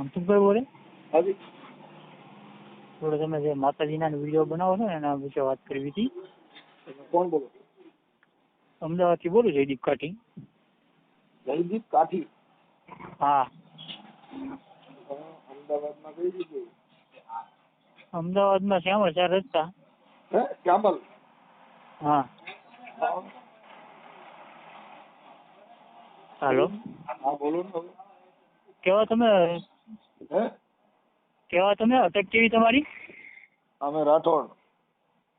મનસુખભાઈ બોલે? હાજી. થોડો તમે જે માતાજીના વિડીયો બનાવો છો ને એના વિશે વાત કરવી હતી. કોણ બોલો? અમદાવાદથી બોલું જયદીપ કાઠી. જયદીપ કાઠી? હા. અમદાવાદમાં કઈ જગ્યાએ? અમદાવાદમાં શ્યામળ 4 રસ્તા. હે શ્યામલ? હા. હાલો. હા બોલો ને. કેવા તમે હે અટક કેવી તમારી? અમે રાઠોડ.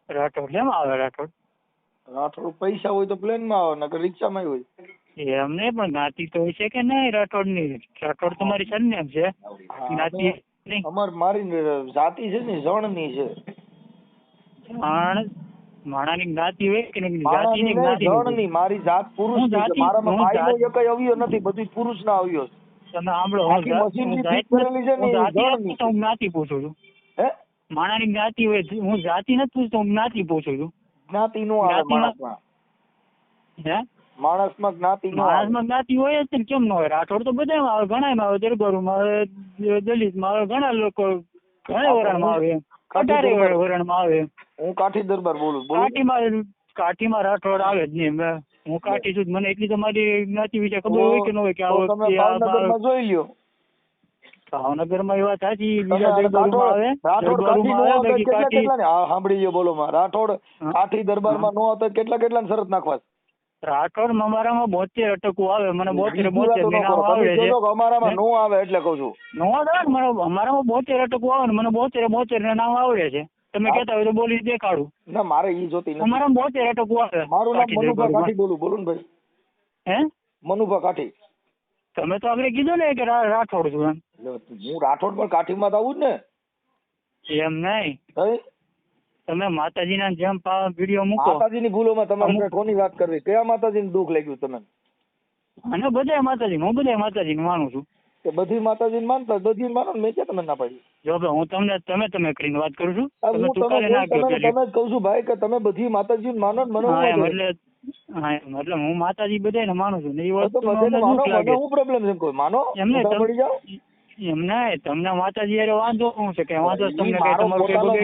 રાઠોડ કેમ આવે રાઠોડ? રાઠોડ પૈસા હોય તો પ્લેનમાં આવે, નકર રિક્ષામાં હોય. એમ નહીં, પણ જ્ઞાતિ તો હોય છે કે નહીં રાઠોડની? રાઠોડ તમારી સરનેમ છે, જ્ઞાતિ નહીં. મારી જાતિ છે ને જણની છે. માણાની જ્ઞાતિ હોય કે નહીં? માણાની જાતિની નહીં, જ્ઞાતિ જણની. મારી જાત પુરુષની છે. મારામાં ભાઈનો એકય અવયવ નથી, બધું પુરુષના અવયવ છે. તમે સાંભળો, આખી મશીનથી ફિટ કરેલી છે ને, એ જણની. હું જ્ઞાતિ પૂછું છું. હે માણાની જ્ઞાતિ હોય, હું જાતિ નથી પૂછતો, હું જ્ઞાતિ પૂછું છું. જ્ઞાતિ નો આવે માણસમાં. હે માણસમાં જ્ઞાતિ નો આવે. માણસમાં જ્ઞાતિ હોય જ ને, કેમ ન હોય? રાઠોડ તો બધામાં આવે, ઘણામાં આવે, દરબારોમાં આવે, દલિતમાં આવે, ઘણા લોકો ઘણા વરણમાં આવે, કટારે વરણમાં આવે. હું કાઠી દરબાર બોલું. કાઠીમાં રાઠોડ આવે જ નહીં. હું કાઠી છું, મને એટલી તમારી જ્ઞાતિ વિશે ખબર હોય કે ન હોય? કે ભાવનગરમાં જોઈ લ્યો. ભાવનગરમાં એવા સાચી બીજા દરબારોમાં આવે. સાંભળી લ્યો, બોલો માં. રાઠોડ કાઠી દરબારમાં નો હતો, કેટલા શરત નાખવા? રાઠોડ અમારામાં 72 અટકું આવે. મને 72 આવે છે. અમારામાં નો આવે એટલે કઉ છું. નો આવે ને, અમારામાં 72 અટકું આવે ને, મને 72 ના નામ આવડે છે. તમે કહેતા હોય તો બોલી દેખાડું. ના, મારે ઈ જોતી નથી. અમારામાં 72 અટકું આવે. મારું નામ મનુભા કાઠી બોલું. બોલો ને ભાઈ. હે મનુભા કાઠી. તમે તો આગળ કીધું ને કે રાઠોડ છું એમ. હું રાઠોડ પણ કાઠીમાં તો આવું જ ને. એમ નહીં, તમે માતાજીના જેમ વિડીયો મૂકો. માતાજીની ભૂલોમાં તમારે કોની વાત કરવી? કયા માતાજીને દુઃખ લાગ્યું તમે? અને બધા માતાજી, હું બધા માતાજીને માનું છું. કે બધી માતાજીને માનતા, બધી માનો ને? મેં ક્યાં તમે ના પાડી? જો હું તમને તમે કરીને વાત કરું છું. તમે જ કહું છું ભાઈ કે તમે બધી માતાજીને માનો ને? મને એટલે હું માતાજી બધાને માનું છું ને એ વસ્તુ હું પ્રોબ્લેમ છે કોઈ માનો એમને પડી જાવ એમ ના. તમને માતાજી યાર વાંધો શું છે? કે વાંધો તમને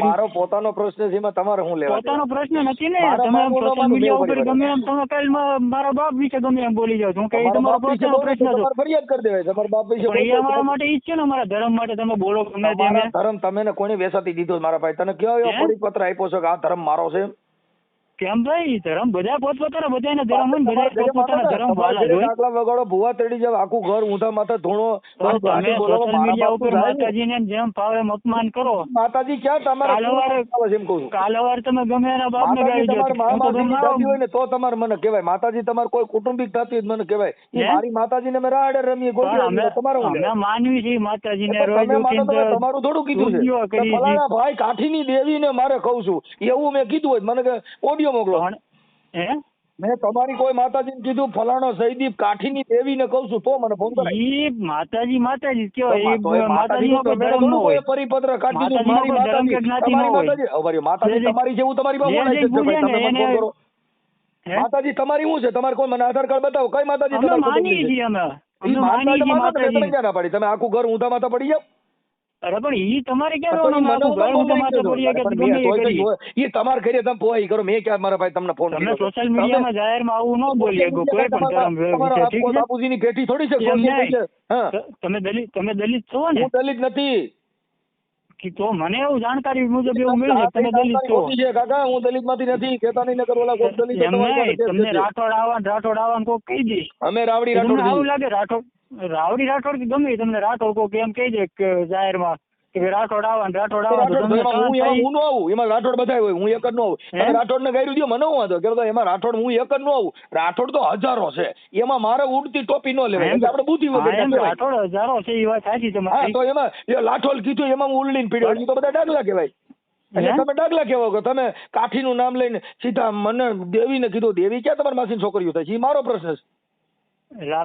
મારો પોતાનો પ્રશ્ન છે, એમાં તમારે શું લેવા? પોતાનો પ્રશ્ન નથી ને. તમે સોશિયલ મીડિયા ઉપર ગમે એમ તમે કાલ મારા બાપ વિશે ગમે એમ બોલી જાવ છો, કે તમારો પોતાનો પ્રશ્ન છે. ફરિયાદ કરી દેવાય તમારા બાપ વિશે. પણ એ અમારા માટે ઈ જ છે ને, અમારા ધર્મ માટે તમે બોલો ગમે તેમ. ધર્મ તમે કોને વેસાતી દીધો મારા ભાઈ? તને કયો એવો પરિપત્ર આપ્યો છે કે આ ધર્મ મારો છે? કેમ ભાઈ? ધર્મ બધા પોતપોતાના, બધાને ધર્મ હોય ને, બધા પોતપોતાના ધર્મ વાલા હોય. આટલા વગાડો, ભૂવા તડી જાવ, આખું ઘર ઊંધા માથે ધોણો. તમે સોશિયલ મીડિયા ઉપર માતાજીને જેમ ફાવે એમ અપમાન કરો. માતાજી ક્યાં તમારે? કાલવાર તમે ગમે એના બાપને ગાળી દો હોય ને તો તમારે મને કહેવાય. માતાજી તમારે કોઈ કુટુંબિક થતી હોય મને કહેવાય. મારી માતાજીને અમે રાડે રમીએ, અમે માનવી છીએ માતાજીને. તમારું થોડું કીધું છે ભાઈ? કાઠીની દેવીને મારે કહું છું એવું મેં કીધું હોય મને કે ઓડિયો મોકલો. મેં તમારી કોઈ માતાજીને કીધું ફલાણો જયદીપ કાઠીની દેવીને કહું છું તો મને ફોન કરાય. ઈ માતાજી કેવાય? માતાજીનો કોઈ ધર્મ ન હોય. પરિપત્ર કાઢી દીધું. મારી માતાજી તમારી જેવું તમારી બાબુ માતાજી તમારી શું છે? તમારે કોઈ મને આધાર કાર્ડ બતાવો. કઈ માતાજી? માની છીએ અમે. તમે આખું ઘર ઊંધા માથા પડી જાવ. અરે પણ ઈ તમારે ક્યાં તમારે ઘરે તમે પોઈ કરો. મેં ક્યાં મારા ભાઈ તમને ફોન કર્યો? સોશિયલ મીડિયામાં જાહેરમાં આવું ન બોલીએ કોઈ પણ બાપુજીની પેટી થોડી છે. તમે દલિત છો ને? હું દલિત નથી. તો મને એવું જાણકારી મુજબ એવું મળ્યું છે તમે દલિત છો. કાકા હું દલિત માંથી નથી કેતા. નહીં નગર ઓલા કોક દલિત તમને રાઠોડ આવવાનું કોક કહી દે. અમે રાવડી રાઠોડ આવું લાગે. રાવડી રાઠોડ કે ગમે તમને રાઠોડ કોક એમ કહી દે કે જાહેરમાં કે રાઠોડ આવવાનું હું ન આવું. એમાં રાઠોડ બધા હોય, હું એક જ ન આવું. રાઠોડ ને ગાયરું દો મને હું વાંધો કે એમાં રાઠોડ હું એક જ ન આવું. રાઠોડ તો હજારો છે, એમાં મારે ઉડતી ટોપી ન લેવાય. આપણે બુદ્ધિ વગર રાઠોડ હજારો છે એ વાત સાચી તમારી. તો એમાં લાઠોડ કીધું એમાં હું ઉલ્લીને પીડ્યો તો બધા ડાગલા કહેવાય. તમે ડાગલા કેવો કે તમે કાઠીનું નામ લઈને સીધા મને દેવીને કીધું. દેવી ક્યાં તમારી માસી છોકરીઓ થાય છે? એ મારો પ્રશ્ન છે.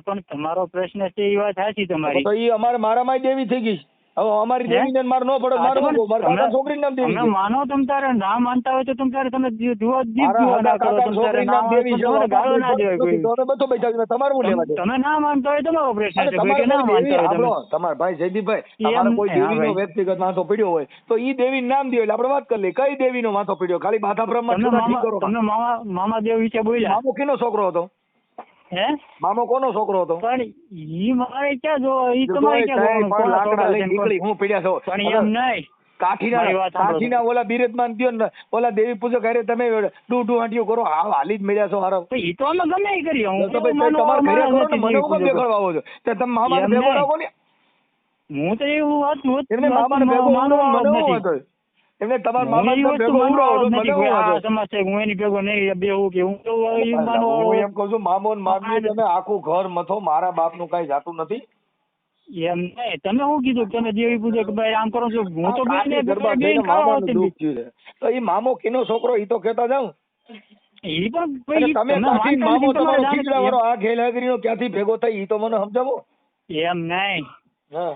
પણ તમારો પ્રશ્ન છે એ વાત સાચી તમારી. તો એ મારામાં દેવી થઈ ગઈ. હવે અમારી દેવીને માર નો પડે, મારે શું કહું? મારા કાકા છોકરીનું નામ દેવી તમે છે. માનો તમ તારે ના માનતા હોય તો તમ તારે તમે જુઓ દીપ મારા જુઓ ના કરો, કાકા તમ તારે છોકરીનું ના નામ હોય દેવી તો છે. તમારે ગાળો ના દેવાય કોઈ. તો બધો બેઠા છે. તમારે શું લેવા દે? તમે ના માનતા હોય તમારો પ્રશ્ન અરે છે ભાઈ, કે તમારે ના કોઈ દેવી માનતા હોય આપણો તમે. તમારા ભાઈ જયદીપભાઈ, એમ તમારે કોઈ નહીં, હા દેવીનો ભાઈ. વ્યક્તિગત માથો પડ્યો હોય તો ઈ દેવી નામ દો એટલે આપણે વાત કરી લઈએ. કઈ દેવીનો માથો પડ્યો? ખાલી બાથા બ્રહ્મા તમે ઠીક કરો. તમે મામા દેવ વિશે બોલ્યા મામો કેનો છોકરો હતો? હે? મામો કોનો છોકરો હતો? પણ ઈ મારે ક્યાં જો, ઈ તમારે ક્યાં જોવાનું? કોના લાકડા છોકરા લઈ છે ને નીકળી હું પડ્યા છો. પણ એમ નહીં. મારી વાત સાંભળો. કાઠીના ઓલા બિરજમાન થયો ને ઓલા દેવી પૂજક હારે તમે ડૂ હાંટીઓ કરો, હાલી જ મળ્યા છો હારો. તો ઈ તો અમે ગમે ઈ કરીએ. હું તો ભાઈ તમારે ઘરે કરો ને, મને હું કેમ દેખાડવા આવો છો? તો તમે મામાને એમ ભેગો નહીં. રાખો ને. હું તો એવું વાત એમને મામાને ભેગો ઉડાવો, મને હું વાંધો? એમને તમારા મામાને ભેગો ઉડાવો તો મને હું વાંધો? સમજશે હું એની ભેગો નહીં બેહું કે હું તો ઈ માનો હું એમ કહું છું મામો ને મામી તમે આખું ઘર મથો, મારા બાપનું કઈ જાતું નથી. એમ નહીં. તમે શું કીધું કે તમે દેવી પૂજક કે ભાઈ આમ કરો છો? હું તો કાઠી ગરબા થઈને મામાનું દુઃખ થયું છે. તો ઈ મામો કેનો છોકરો ઈ તો કહેતા જાઉં. ઈ પણ અને ભાઈ તમે કાઠી મામો તમારો ખીચડા વાળો આ ઘેલાગરીનો ક્યાંથી ભેગો થાય ઈ તો મને સમજાવો. એમ નહીં. હા,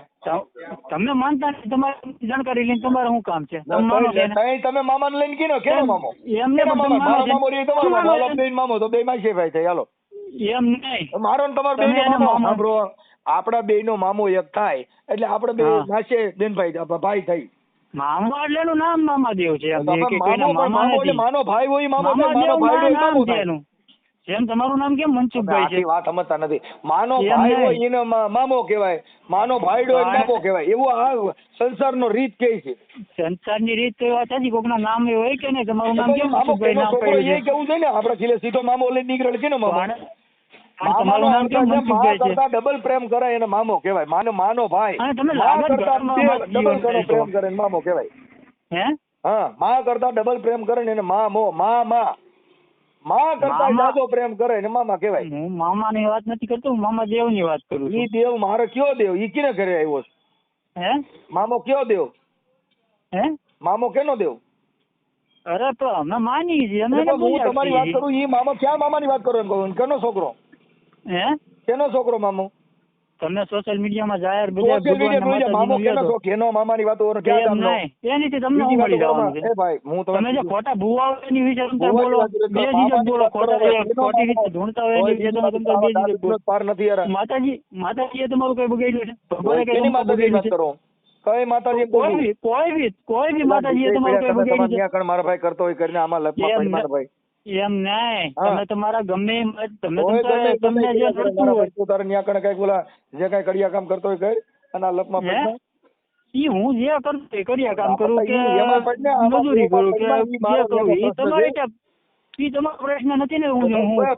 તમે માનતા નથી, તમારી જાણકારી લઈને તમારે શું કામ છે? તમે માનો છો ને? તમે મામાને લઈને કીનો કેનો મામો? એમ નહીં. કેનો મામો? મારો મામો રે તમારો શું મામો, માનો ઓલા બેન મામો તો બે માસી ભાઈ થાય. હાલો એમ નહીં. મારો ને તમારો તમે બેયનો એના મામો મામા- સાંભળો, આપડા બેયનો મામો એક થાય એટલે આપણે બે હા. માસે બેનભાઈ ભાઈ થઈ. મામા એટલે એનું નામ મામાદેવ છે. એમ તો કે કોઈના મામો મામા એટલે નથી. માનો ભાઈ હોય મામો થાય, માનો મામાદેવ ભાઈ હોય નામ મામો છે થાય. એનું. જેમ તમારું નામ કેમ મનસુખભાઈ છે? આખી વાત સમજતા નથી. માનો એમ ભાઈ નહીં. હોય એને મામો કહેવાય, માનો ભાઈ હોય એને બાપો કહેવાય. એવું આ સંસારનો રીત કે છે. સંસારની રીત તો વાત હતી. કોકના નામ એવું હોય કે નહીં? તમારું નામ કેમ મામો મનસુખભાઈ કેનો નામ છોકરો પડ્યું એ છે? કેવું છે ને, આપણે ખીલે સીધો મામો લઈને નીકળે કેનો મામો? પણ તમારું નામ કેમ મનસુખભાઈ છે? ડબલ પ્રેમ કરે એને મામો કહેવાય. માનો ભાઈ અને તમે મા લાગત કરતા ઘરમાં ડબલ જીવન ઘણો કરી પ્રેમ કરે એને મામો કહેવાય. હે? હા, મા કરતા ડબલ પ્રેમ કરે ને એને મા કરતા મામા- જાજો પ્રેમ કરે ને મામા કહેવાય. હું મામાની વાત નથી કરતો, હું મામા દેવની વાત કરું ઈ છું. દેવ મારે કયો દેવ? ઈ કિને ઘરે આવ્યો છે? હે? મામો કયો દેવ? હે? મામો કેનો દેવ? અરે તો અમે માની છીએ, અમે એટલે એને હું બોલ્યા તમારી વાત છીએ. કરું, ઈ મામો ક્યાં મામાની વાત કરો એમ કહું? કેનો છોકરો? હે? કેનો છોકરો મામો? તમે સોશિયલ મીડિયામાં જાહેર બધા સોશિયલ મીડિયા ભગવાનના મામો માતાજીનું કેનો લ્યો છો. છોકરો? કેનો મામાની વાતો ઓર ક્યાં એમ ગામનો? નહીં. એનીથી તમને બીજી શું મળી વાતો જવાનું કરો. છે? એ ભાઈ હું તમે જે ખોટા ભૂવાઓ એની વિશે તમે ભૂવાની બોલો, વાત કરે, બે મામાની જીજક બોલો, વાત કરો, ખોટા એનો ખોટી રીતે મામો. ઢૂંઢતા હોય એની વિશે તમે તમે બે જીજક બોલો. પાર નથી યાર. માતાજીએ તમારું કઈ બગાડ્યું છે? ભગવાને કઈ કેની તમારું માતાજી બગાડ્યું વાત છે? કરો? કઈ માતાજી કોઈ બી માતાજીએ તમારું કઈ બગાડ્યું છે? તમારા મારા ભાઈ કરતો હોય કરીને આમાં લપમાં એમ પડી મારા ભાઈ. એમ નહીં. હા. તમે તમારા ગમે તમે કોઈ ગમે તમને જે ગમે કરતું મારા હોય ભાઈ તું તારે ન્યા કણે કઈક ઓલા જે કઈ કડિયા કામ કરતો હોય કર અને આ લપમાં હે? પડી. ઈ હું જે કરતો હોય કર્યા કામ કરું કે એમાં પણ ને આમાં મજૂરી કરું કે એમાં ઈ મારો જે કરું ઈ પ્રશ્ન તમારે છે. ઈ તમારો પ્રશ્ન નથી ને. હું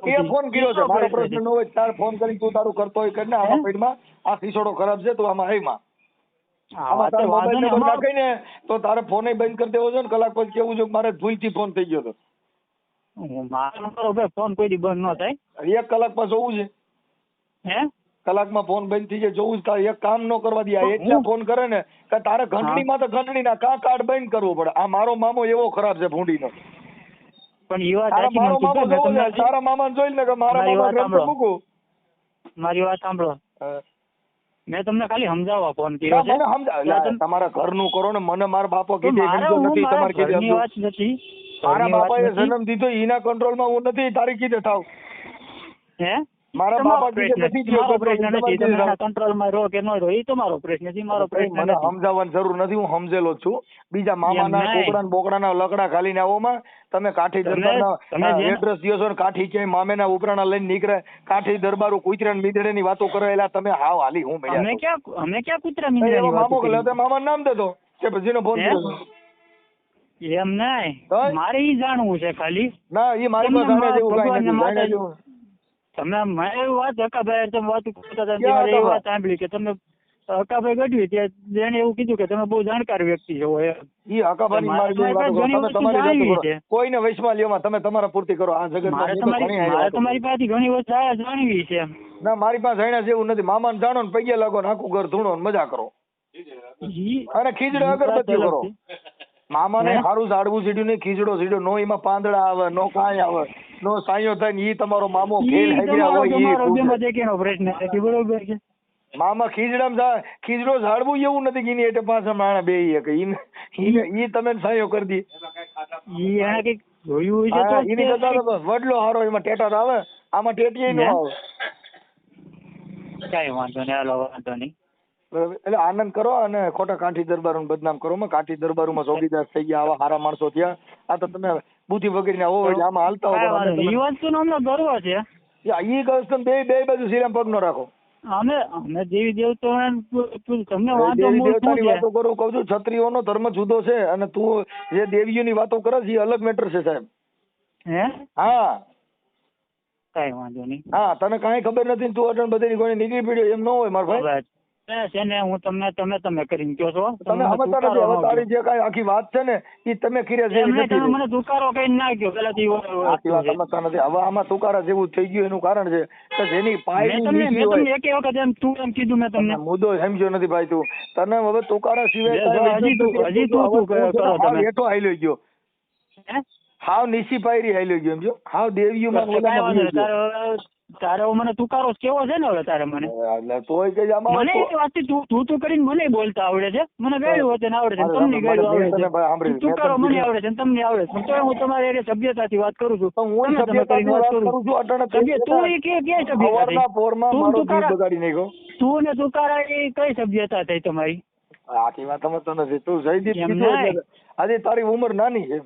તે ફોન કર્યો છે મારો પ્રશ્ન છે. ન હોય તાર ફોન કરી તું તારું કરતો હોય કરીને આમાં પેડમાં આ ખીસોડો ખરાબ છે તું આમાં હેમાં હા, આમાં વાત તારે તો વાંધો મોબાઈલ નહીં. નંબર અમારો- નાખીને તો તારે ફોન બંધ કરી દેવો છે ને કલાક પછી કેવું છે કે મારે ભૂલથી ફોન થઈ ગયો હતો. મારો નંબર ભાઈ ફોન કોઈ દી બંધ ન થાય. 1 કલાકમાં જોવું છે, હે? કલાકમાં ફોન બંધ થઈ જાય જોવું છે. તારે એક કામ ન કરવા દે આ એટલા ફોન કરે ને કે તારે ઘંટડીમાં તો ઘંટડીના કાર્ડ બંધ કરવું પડે. આ મારો મામો એવો ખરાબ છે ભૂંડીનો. પણ ઈ વાત તારા સાચી મારો મામો મનસુખભાઈ, જોવો મેં છે, તમને તારા મામાને જોઈ લે કે મારા મારી મામા વાત ગ્રંથ સાંભળો. મૂકું. મારી વાત સાંભળો. હા. મેં તમને ખાલી સમજાવવા ફોન કર્યો છે. મને સમજાવ લા, તમારા ઘરનું કરો ને મને મારા બાપો કીધે મારે સમજો હું નથી મારા તમારે કીધે ઘરની સમજો. વાત નથી. મારા ઘરની વાત બાપાએ નથી. જન્મ દીધો એના કંટ્રોલમાં હું નથી તારી કીધે થાવ. હે? મારા તમારો બાપા કીધે પ્રશ્ન નથી છે. થયો મારો control, પ્રશ્ન તમારે નથી. કીધે તમે થાવ. એના કંટ્રોલમાં રહો કે ન રહો એ તમારો પ્રશ્ન છે. મારો પ્રશ્ન મને નથી. સમજાવવાની જરૂર નથી હું સમજેલો જ છું. બીજા મામાના એમ નહીં. કોકડાના બોકડાના લકડા ખાલીને આવોમાં તમે કાઠી તમે દરબારના જેમ- એડ્રેસ દ્યો છો ને કાઠી ક્યાંય મામેના ઉપરાણા લઈને નીકળે કાઠી દરબારું કુતરાને મીંદડેની વાતો કરેલા તમે હાવ હાલી હું અમે મળ્યા ક્યાં કૂતરા છો. મીંડળાની એવો વાતો મામો કરી? એટલે મામા નામ દેતો કે પછીનો ફોન હે? કર્યો. એમ નહીં. તો? મારે ઈ જાણવું છે ખાલી. ના એ મારી પાસે તમને જાણે જેવું કાંઈ ભગવાનને નથી જાણે માતાજી- જેવું. તમે મેં એવી વાત હકાભાઈ તમે વાતો કરતા હતા ક્યાં ત્યારે એવી હકાભાઈ? વાત સાંભળી કે તમે હકાભાઈ ગઢવી ત્યાં એને એવું કીધું કે તમે બહુ જાણકાર વ્યક્તિ છો એમ. ઈ હકાભાની મારે મારી જેવી વાતો કરો. ઘણી તમે વસ્તુ તમારી જાણવી વાતો કરો. છે. કોઈને વૈશમાં લ્યોમાં તમે તમારા પૂર્તિ કરો. આ જગતમાં મારે મેં તો ઘણી હારી વાતો તમારી પાસેથી ઘણી વસ્તુ જાણવી છે. કરી. ના મારી પાસે જાણ્યા જેવું નથી. મામાને જાણો ને પગે લાગો ને આખું ઘર ધૂણો ને મજા કરો અને ખીજડે અગરબત્તીઓ કરો. મામાને હે? સારું ઝાડવું સીડ્યું નહીં ખીજડો સીડ્યો નો એમાં પાંદડા આવે નો કાંઈ આવે નો સાયો થાય ને ઈ તમારો મામો ખેલ હેગડ્યા હોય ઈ તમારો પૂછે. બેમાં દેખીનો પ્રશ્ન નથી બરોબર છે. મામા ખીજડો ઝાડવું એવું નથી કે એની એટલે પાછા માણા બે ઈ તમે સાયો કરી દી. ઈ એને કઈક જોયું છે તો એની કરતા વડલો હારો, એમાં ટેટા આવે, આમાં ટેટીએ ન આવે. કઈ વાંધો નહીં, હાલો વાંધો નહીં. બરાબર, એટલે આનંદ કરો અને ખોટા કાઠી દરબારોને બદનામ કરો. કાઠી દરબારોમાં ચોકીદાર થઈ ગયા આવા સારા માણસો થયા. આ તો તમે બુદ્ધિ વગેરે ના હોય આમાં હાલતા હોય. ઈ વસ્તુનો અમને ગર્વ છે. ઈ કસ્ટમ બે બાજુ શ્રીરામ પગ નો રાખો. અમે દેવી દેવતો તમને વાતો કરું કહું છું, ક્ષત્રિયોનો ધર્મ જુદો છે અને તું જે દેવીઓની વાતો કરે છે એ અલગ મેટર છે સાહેબ. હે? હા, કઈ વાંધો નહીં. હા, તને કાંઈ ખબર નથી, તું અટણ બધી કોઈ નીકળી પડ્યો એમ ન હોય મારા ભાઈ. છે ને હું તમે કરીને કહો છો. તમે સમજતા નથી. હવે તારી જે કાંઈ આખી વાત છે ને એ તમે કર્યા છે. તમે મને તુકારો કઈ ના કહો પેલાથી. સમજતા નથી. હવે આમાં તુકારા જેવું થઈ ગયું એનું કારણ છે કે જેની પાય તમને એક વખત એમ તું એમ કીધું મેં તમને. મુદ્દો સમજ્યો નથી ભાઈ તું. તને હવે તુકારા સિવાય હજી તું કરો તમે. હેઠો હાલ્યો ગયો, હાવ નીસી પાયરી હાલ્યો ગયો, સમજો. હાવ દેવીઓમાં તારે મને તુકારો કેવો છે ને હવે તારે મને તોય કે મને એ વાત તું કરીને મને બોલતા આવડે છે. મને ગાયું હોતે આવડે છે, તમને ગાયું આવડે છે, તુકારો મને આવડે છે, તમને આવડે છે. તો હું તમારી એ સભ્યતાથી વાત કરું છું. હું સભ્યતાથી વાત કરું છું. તું એ કે સભ્યતા તું ને તુકારા એ કઈ સભ્યતા થઈ તમારી? આખી વાત સમજતો નથી તું. જયદીપ આજે તારી ઉંમર નાની છે.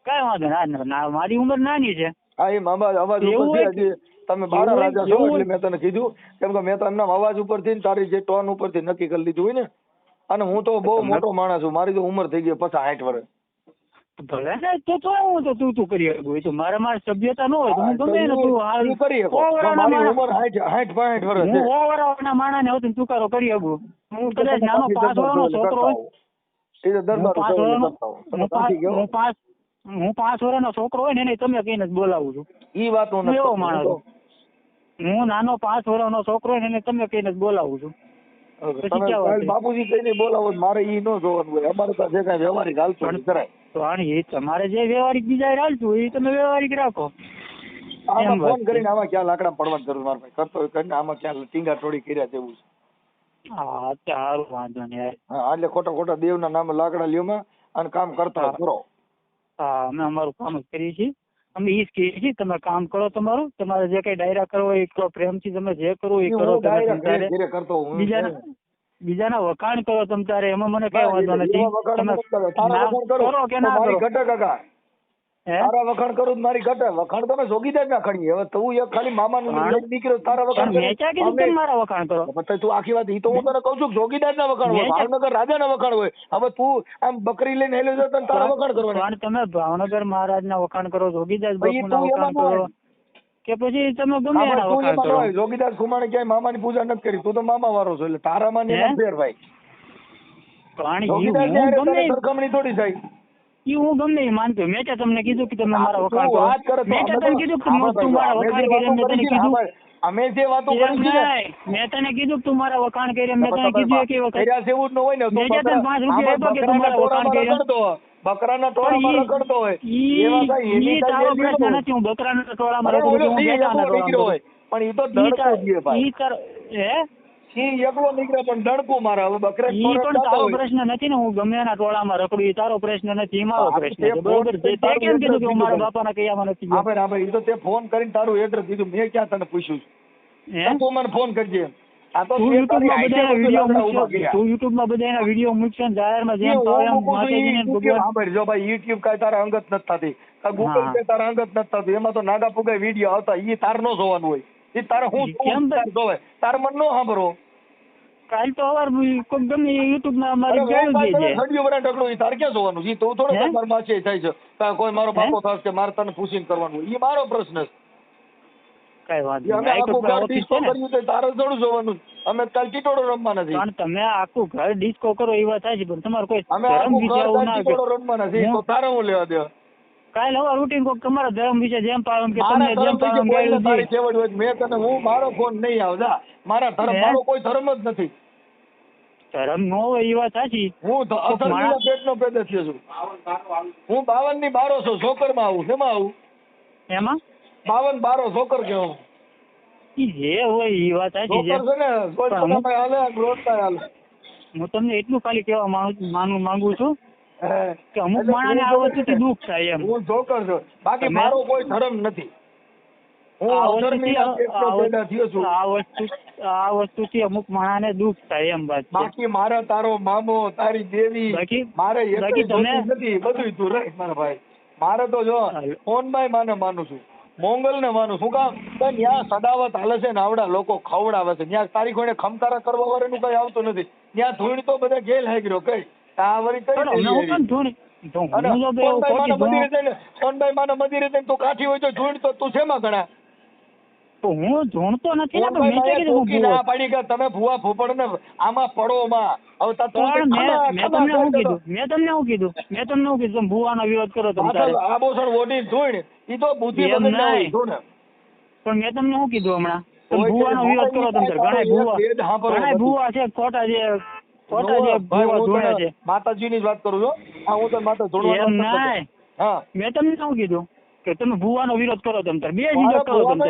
કઈ વાંધો ના, મારી ઉંમર નાની છે. હા, એ મામા અવાજ ઉપર તમે બારા રાજા છો એટલે મેં તને કીધું, કેમ કે મેં તો એમના અવાજ ઉપરથી તારી જે ટોન ઉપરથી નક્કી કરી લીધું હોય ને. અને હું તો બહુ મોટો માણસ છું, મારી તો ઉંમર થઈ ગઈ 50-60 વર્ષ. ભલે ને તો હું તો તું કરી શકું. તો મારી સભ્યતા ન હોય તો હું ગમે ને તું હાલ કરી શકો. મારી ઉંમર 60-65 વર્ષ છે. હું ઓવરના માણસ ને હોતું તુકારો કરી શકું. હું કદાચ નાનો 5 વર્ષનો છોકરો હોય, હું 5 વર્ષનો છોકરો હોય ને એને તમે કહીને જ બોલાવું છું. ઈ વાત હું એવો માણસ. હું નાનો 5 વર્ષનો છોકરો હોય ને એને તમે કહીને જ બોલાવું છું. બાપુજી કઈને બોલાવો, મારે ઈ ન જોવાનું હોય. અમારે તો જે કઈ વ્યવહારિક હાલતું કરાય. તો એ તમારે જે વ્યવહારિક બીજા હાલતું હોય એ તમે વ્યવહારિક રાખો. આમાં ફોન કરીને આમાં ક્યાં લાકડા પડવા જરૂર મારા ભાઈ કરતો હોય કરીને આમાં ક્યાં ટીંગા થોડી કર્યા જેવું છે. હા, સારું વાંધો નહીં. હા, એટલે ખોટા દેવના નામે લાકડા લ્યોમાં અને કામ કરતા કરો. હા, અમે અમારું કામ જ કરીએ છીએ. અમે ઈ જ કહીએ છીએ તમે કામ કરો તમારું. તમારે જે કઈ ડાયરા કરવો એ કરો, પ્રેમથી તમે જે કરો એ કરો. બીજાના વખાણ કરો તમ તારે, એમાં મને કઈ વાંધો નથી. કરો કે ના કરો. તારા વખાણ કરું મારી ઘટે. વખાણ તમે જોગીદાર ના ખડીએ. હવે તું એક ખાલી મામાનું નીકળ્યો તારા વખાણ કીધું મારા વખાણ કરો. તું આખી વાત ઈ તો હું તને કહું છું જોગીદાર ના વખાણ હોય, ભાવનગર રાજા ના વખાણ હોય. હવે તું આમ બકરી લઈને હેલ્યો છો તને તારા વખાણ કરવાના. તમે ભાવનગર મહારાજ ના વખાણ કરો, જોગીદાર બાપુ ના વખાણ કરો કે પછી તમે ગમે એના વખાણ કરો. જોગીદાર ખુમાણે ક્યાંય મામાની પૂજા નથી કરી. તું તો મામા વાળો છો એટલે તારામાં ને ફેર ભાઈ. સરખામણી થોડી થાય. હું ગમે એ માનતો. મેં તમને કીધું કે તમે મારા વખાણ કરો. મેં તને કીધું કે તું મારા વખાણ કરી. મેં તને કીધું અમે જે વાતો કરી મેં તને કીધું તું મારા વખાણ કરી. મેં તને કીધું કે વખત એવું ન હોય ને. મેં તને 5 રૂપિયા આપ્યો કે તું મારા વખાણ કરી. બકરાના ટોળામાં રખડતો હોય ઈ તારો પ્રશ્ન નથી. હું બકરાના ટોળામાં રખડું છું, હું બેટાના ટોળામાં હોય. પણ ઈ તો દડકો દીએ ભાઈ. ઈ તાર સિંહ એકલો નીકળે પણ દડકું મારે. હવે બકરા ઈ પણ તારો પ્રશ્ન નથી ને. હું ગમે એના ટોળામાં રખડું એ તારો પ્રશ્ન નથી, મારો પ્રશ્ન છે. બરોબર છે. તે કેમ કીધું કે હું મારા બાપાના કયામાં નથી ગયો? હા ભાઈ, ઈ તો તે ફોન કરીને તારું એડ્રેસ દીધું. મેં ક્યાં તને પૂછ્યું? તું મને ફોન કરજે. આ તો તું યુટ્યુબમાં બધાના વિડીયો મૂકશે ને જાહેરમાં જેમ ભાઈ. જો ભાઈ યુટ્યુબ કાંઈ તારા અંગત નથી થતી, ગૂગલ પે તારા અંગત નથી થતું. એમાં તો નાગા પુગાઈ વિડીયો આવતા ઈ તાર નો જોવાનું હોય. ઈ તારે હું કેમ જોવે તાર મન નો સાંભળો. કાલ તો અવાર કોઈ ગમે યુટ્યુબ માં અમારી સડિયો બરા ઢગલો ઈ તાર ક્યાં જોવાનું છે? તું થોડો તમાર માછે થાય છે કોઈ મારો બાપો થશે કે મારે તને પૂછીને કરવાનું હોય. ઈ મારો પ્રશ્ન છે. કઈ વાત નહીં. તારે થોડું જોવાનું. અમે કાલ ટીટોડો રમવા નથી. તમે આખું ઘર ડિસ્કો કરો એ વાત થાય છે પણ તમારે કોઈ રમવા નથી તો તારે હું લેવા દેવા. કાલ હવે રૂટીન કોક તમારા ધર્મ વિશે જેમ પાલન કે તમને જેમ પાલન કર્યું મેં તને હું મારો ફોન નહીં આવતા. મારા ધર્મ મારો કોઈ ધર્મ જ નથી. ધર્મ નો હોય એ વાત સાચી. હું પેટનો પેદા થયો છું. હું 52 ની 12 છું. છોકરમાં આવું શેમાં આવું? એમાં 52 12 છોકર કેવું. ઈ જે હોય એ વાત સાચી છે. હું તમને એટલું ખાલી કહેવા માંગુ છું કે અમુક માણસને આ વસ્તુથી દુઃખ થાય એમ. હું જોકર છું, બાકી મારો કોઈ ધર્મ નથી. આ વસ્તુથી અમુક માણસને દુઃખ થાય એમ વાત. બાકી મારે તારો મામો તારી દેવી મારે નથી, બધું તું રહે મારા ભાઈ. મારે તો જો ફોનભાઈ માને માનું છું, મોંગલ ને માનું. શું કામ? ત્યાં સદાવત હાલે છે ને આવડા લોકો ખવડાવે છે. ત્યાં તારી કોઈને ખમકારા કરવા વાળાનું કઈ આવતું નથી. ત્યાં ધૂળ તો બધા ગેલ હાગ્યો કઈ આ વળી કઈ સોનભાઈ માને મંદિરે જઈને તું કાઠી હોય તો ધૂળ તો તું શેમાં ગણા? હું ધૂણતો નથી ને, મેં ના પાડી કે તમે ભૂવા ફૂફડ ને આમાં પડો માં. મેં તમને શું કીધું તમે ભૂવાનો વિરોધ કરો તમે આ બોસણ વોટી ધૂળ ઈ તો બુદ્ધિ પણ મેં તમને શું કીધું હમણાં તમે ભૂવાનો વિરોધ કરો તમે ઘણા ભૂવા છે ખોટા જે ભૂવા ધોણે છે. માતાજી ની જ વાત કરું છું. હું તો માતા ધોળવા. હા મેં તમને શું કીધું કે તમે ભૂવાનો વિરોધ કરો તમે બે વિરોધ કરો તમે.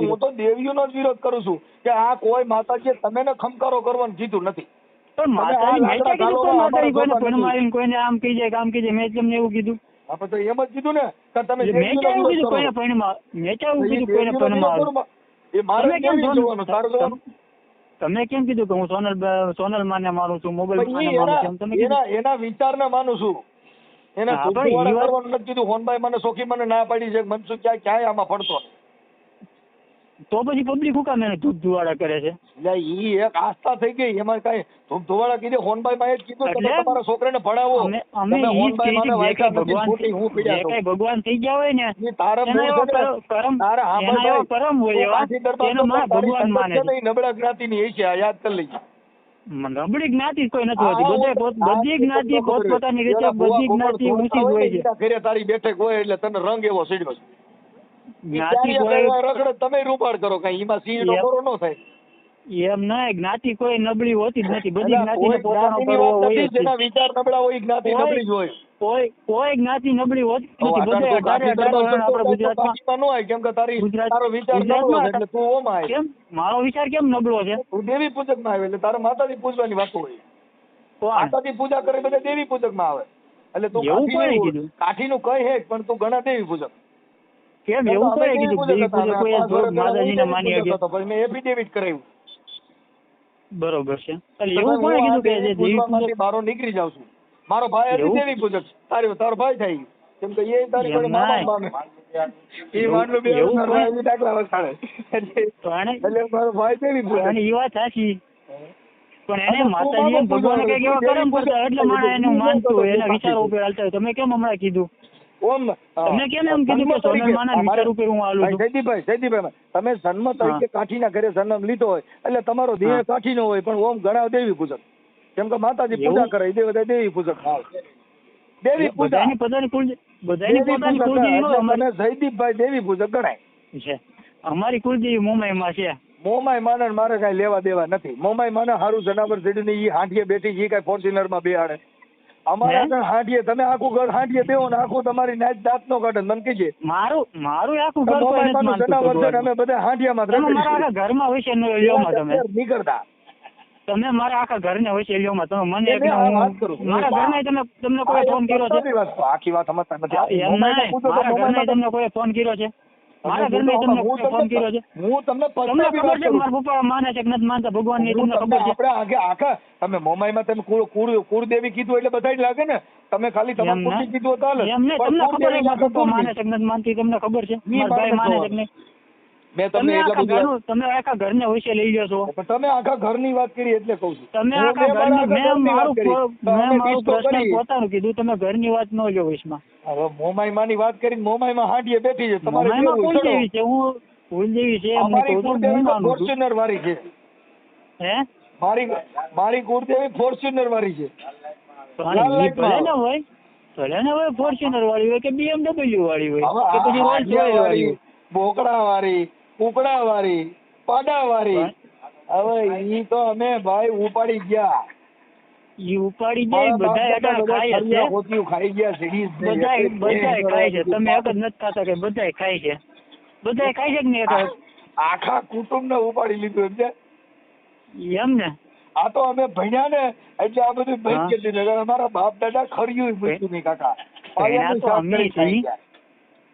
હું તો દેવીઓનો જ વિરોધ કરું છું કે આ કોઈ માતાજી તમે ને ખમકારો કરવાનું કીધું નથી. પણ માતાજી મેં ક્યાં કીધું માતાજી કોઈને પણ મારીને કોઈને આમ કહી જાય કામ કહી જાય? મેં તમને એવું કીધું? આપણે તો એમ જ કીધું ને કે તમે મેં ક્યાં એવું કીધું કોઈને પણ મેં ક્યાં એવું કીધું કોઈને પણ મારો? એ મારે કેમ જોવાનું? તારું જોવાનું. તમે કેમ કીધું કે હું સોનલ માને મારું છું, મોબાઈલ માને મારું છું? એના વિચારને માનું છું. એને કરવાનું નથી કીધું. હોનભાઈ મને સોખી મને ના પાડી છે. મનસુખ ક્યાંય આમાં પડતો. તો પછી પબ્લિક હું કામ એને ધૂપ ધુવાડા કરે છે? ઈ એક આસ્થા થઈ ગઈ એમાં. કઈ ધૂપ ધુવાડા કીધું હોનભાઈ માં જ કીધું તમારા છોકરાને ભણાવો. ભગવાન થઈ ગયા હોય ને કરમ હોય ભગવાન માને. નબળા જ્ઞાતિ ની છે યાદ કરી લઈએ. નબળી જ્ઞાતિ કોઈ નથી હોતી. બધી જ્ઞાતિ પોતપોતાની રીતે બધી જ્ઞાતિ ઊંચી હોય છે. ઘરે તારી બેઠક હોય એટલે તને રંગ એવો સીડ્યો છે. જ્ઞાતિ રખડે તમે રૂપાડ કરો કઈ એમાં સિંહ ડોરો ન થાય એમ ના. જ્ઞાતિ કોઈ નબળી હોતી જ નથી. બધી જ્ઞાતિને પોતાનો કરવો હોય. જેના વિચાર નબળા હોય જ્ઞાતિ નબળી જ હોય. કોઈ જ્ઞાતિ નબળી હોતી નથી. બધે આપણા ગુજરાતમાં ન હોય કેમ કે તારો વિચાર નબળો છે એટલે તું ઓમાં. કેમ મારો વિચાર કેમ નબળો છે? તું દેવી પૂજક માં આવે એટલે તારે માતાજી પૂજવાની વાતો હોય. માતાજી પૂજા કરે બધા દેવી પૂજક માં આવે એટલે તું કાઠી નું કઈ હે પણ તું ઘણા દેવી પૂજક. કેમ એવું કરે કીધું દેવી પૂજક કોઈ માતાજીને માની શકે? મેં એફિડેવિટ કરાવ્યું. બરોબર છે. એવું કોણે કીધું કે દેવી પૂજક બારો નીકળી જાવ છું? મારો ભાઈ હતી દેવી પૂજક. તારો ભાઈ થાય કેમ કે એ તારી કોઈ મામા મામે એ માનલો બે દાખલા વસાડે એટલે મારો ભાઈ દેવી પૂજક. એ વાત સાચી પણ એને માતાજી ભગવાન કઈક એવા કરમ કરતા એટલે માણસ એને માનતું હોય એના વિચારો ઉપર હાલતા હોય. તમે કેમ હમણાં કીધું? તમે કેમ એમ કીધું કે સોનલ માના વિચાર ઉપર હું હાલું છું? જયદીપભાઈ તમે જન્મ તરીકે કાઠીના ઘરે જન્મ લીધો હોય એટલે તમારો દેહ કાઠી નો હોય પણ ઓમ ઘણા દેવી પૂજક. કેમ કે માતાજી પૂજા કરે એ બધા દેવી પૂજક. દેવી પૂજા જયદીપભાઈ દેવી પૂજક ગણાય છે. અમારી કુલદેવી મોમાઈમાં છે. મોમાઈ માને મારે કઈ લેવા દેવા નથી. મોમાઈ માને સારું જનાવર ચડીને ઈ હાંઠીએ બેઠી એ કઈ ફોર્ચ્યુનર માં બેહાડે. અમારા આગળ હાંઠીએ તમે આખું ઘર હાંઠીએ બેહો ને આખું તમારી નાચ દાંત નો કાઢે મને કીજે. મારું આખું ઘર જનાવર છે અમે બધા હાંઠિયામાં મારા ઘરમાં હોય છે તમે નીકળતા. તમે મારા આખા ઘરને હોય છે લ્યોમાં તમે મને મારા ઘરના તમને કોઈ ફોન કર્યો છે? આખી વાત સમજતા નથી. મારા ઘરના તમને કોઈ ફોન કર્યો છે? મારા ઘરમાં તમને ફોન કર્યો છે? હું તમને ખબર છે મારા પપ્પા માને છે કે નથી માનતા ભગવાન ની? તમને ખબર છે? આપણે આખા તમે મોમાઈમાં તમે કુળદેવી કીધું એટલે બધા જ લાગે ને. તમે ખાલી તમારું કુળદેવી કીધું તો હાલે. એમને તમને ખબર છે મારા પપ્પા માને છે કે નથી માનતી? તમને ખબર છે મારા ભાઈ માને છે કે નહીં? તમે આખા ઘરને હોશે લઈ લો છો. તમે આખા ઘરની વાત કરી એટલે કઉ છું. તમે આખા ઘરની મેં મારું પ્રશ્ન પોતાનું કીધું. તમે ઘરની વાત ન લો વશમાં. હવે મોમાઈ માની વાત કરી. મોમાઈ માં હાંડીએ બેઠી છે. તમારે કુલદેવી છે. હું કુલદેવી છે ફોર્ચ્યુનર વાળી છે. હે મારી કુળદેવી ફોર્ચ્યુનર વાળી છે. ભલે ને હોય ફોર્ચ્યુનર વાળી હોય કે BMW વાળી હોય કે પછી રોલ્સ રોયસ વાળી હોય. બોકડા વાળી કુકડા વાળી પાડા વાળી. હવે ઈ તો અમે ભાઈ ઉપાડી ગયા. બધા ખાય છે. ખાઈ ગયા સીડીઝ બધા ખાય છે. તમે એક જ નથી ખાતા કે બધા ખાય છે? બધા ખાય છે કે નહીં? આખા કુટુંબને ઉપાડી લીધું એમ ને આ તો અમે ભણ્યા ને એટલે આ બધું બંધ કરી દીધું. અમારા બાપ દાદા ખર્યું પૂછ્યું નહીં કાકા.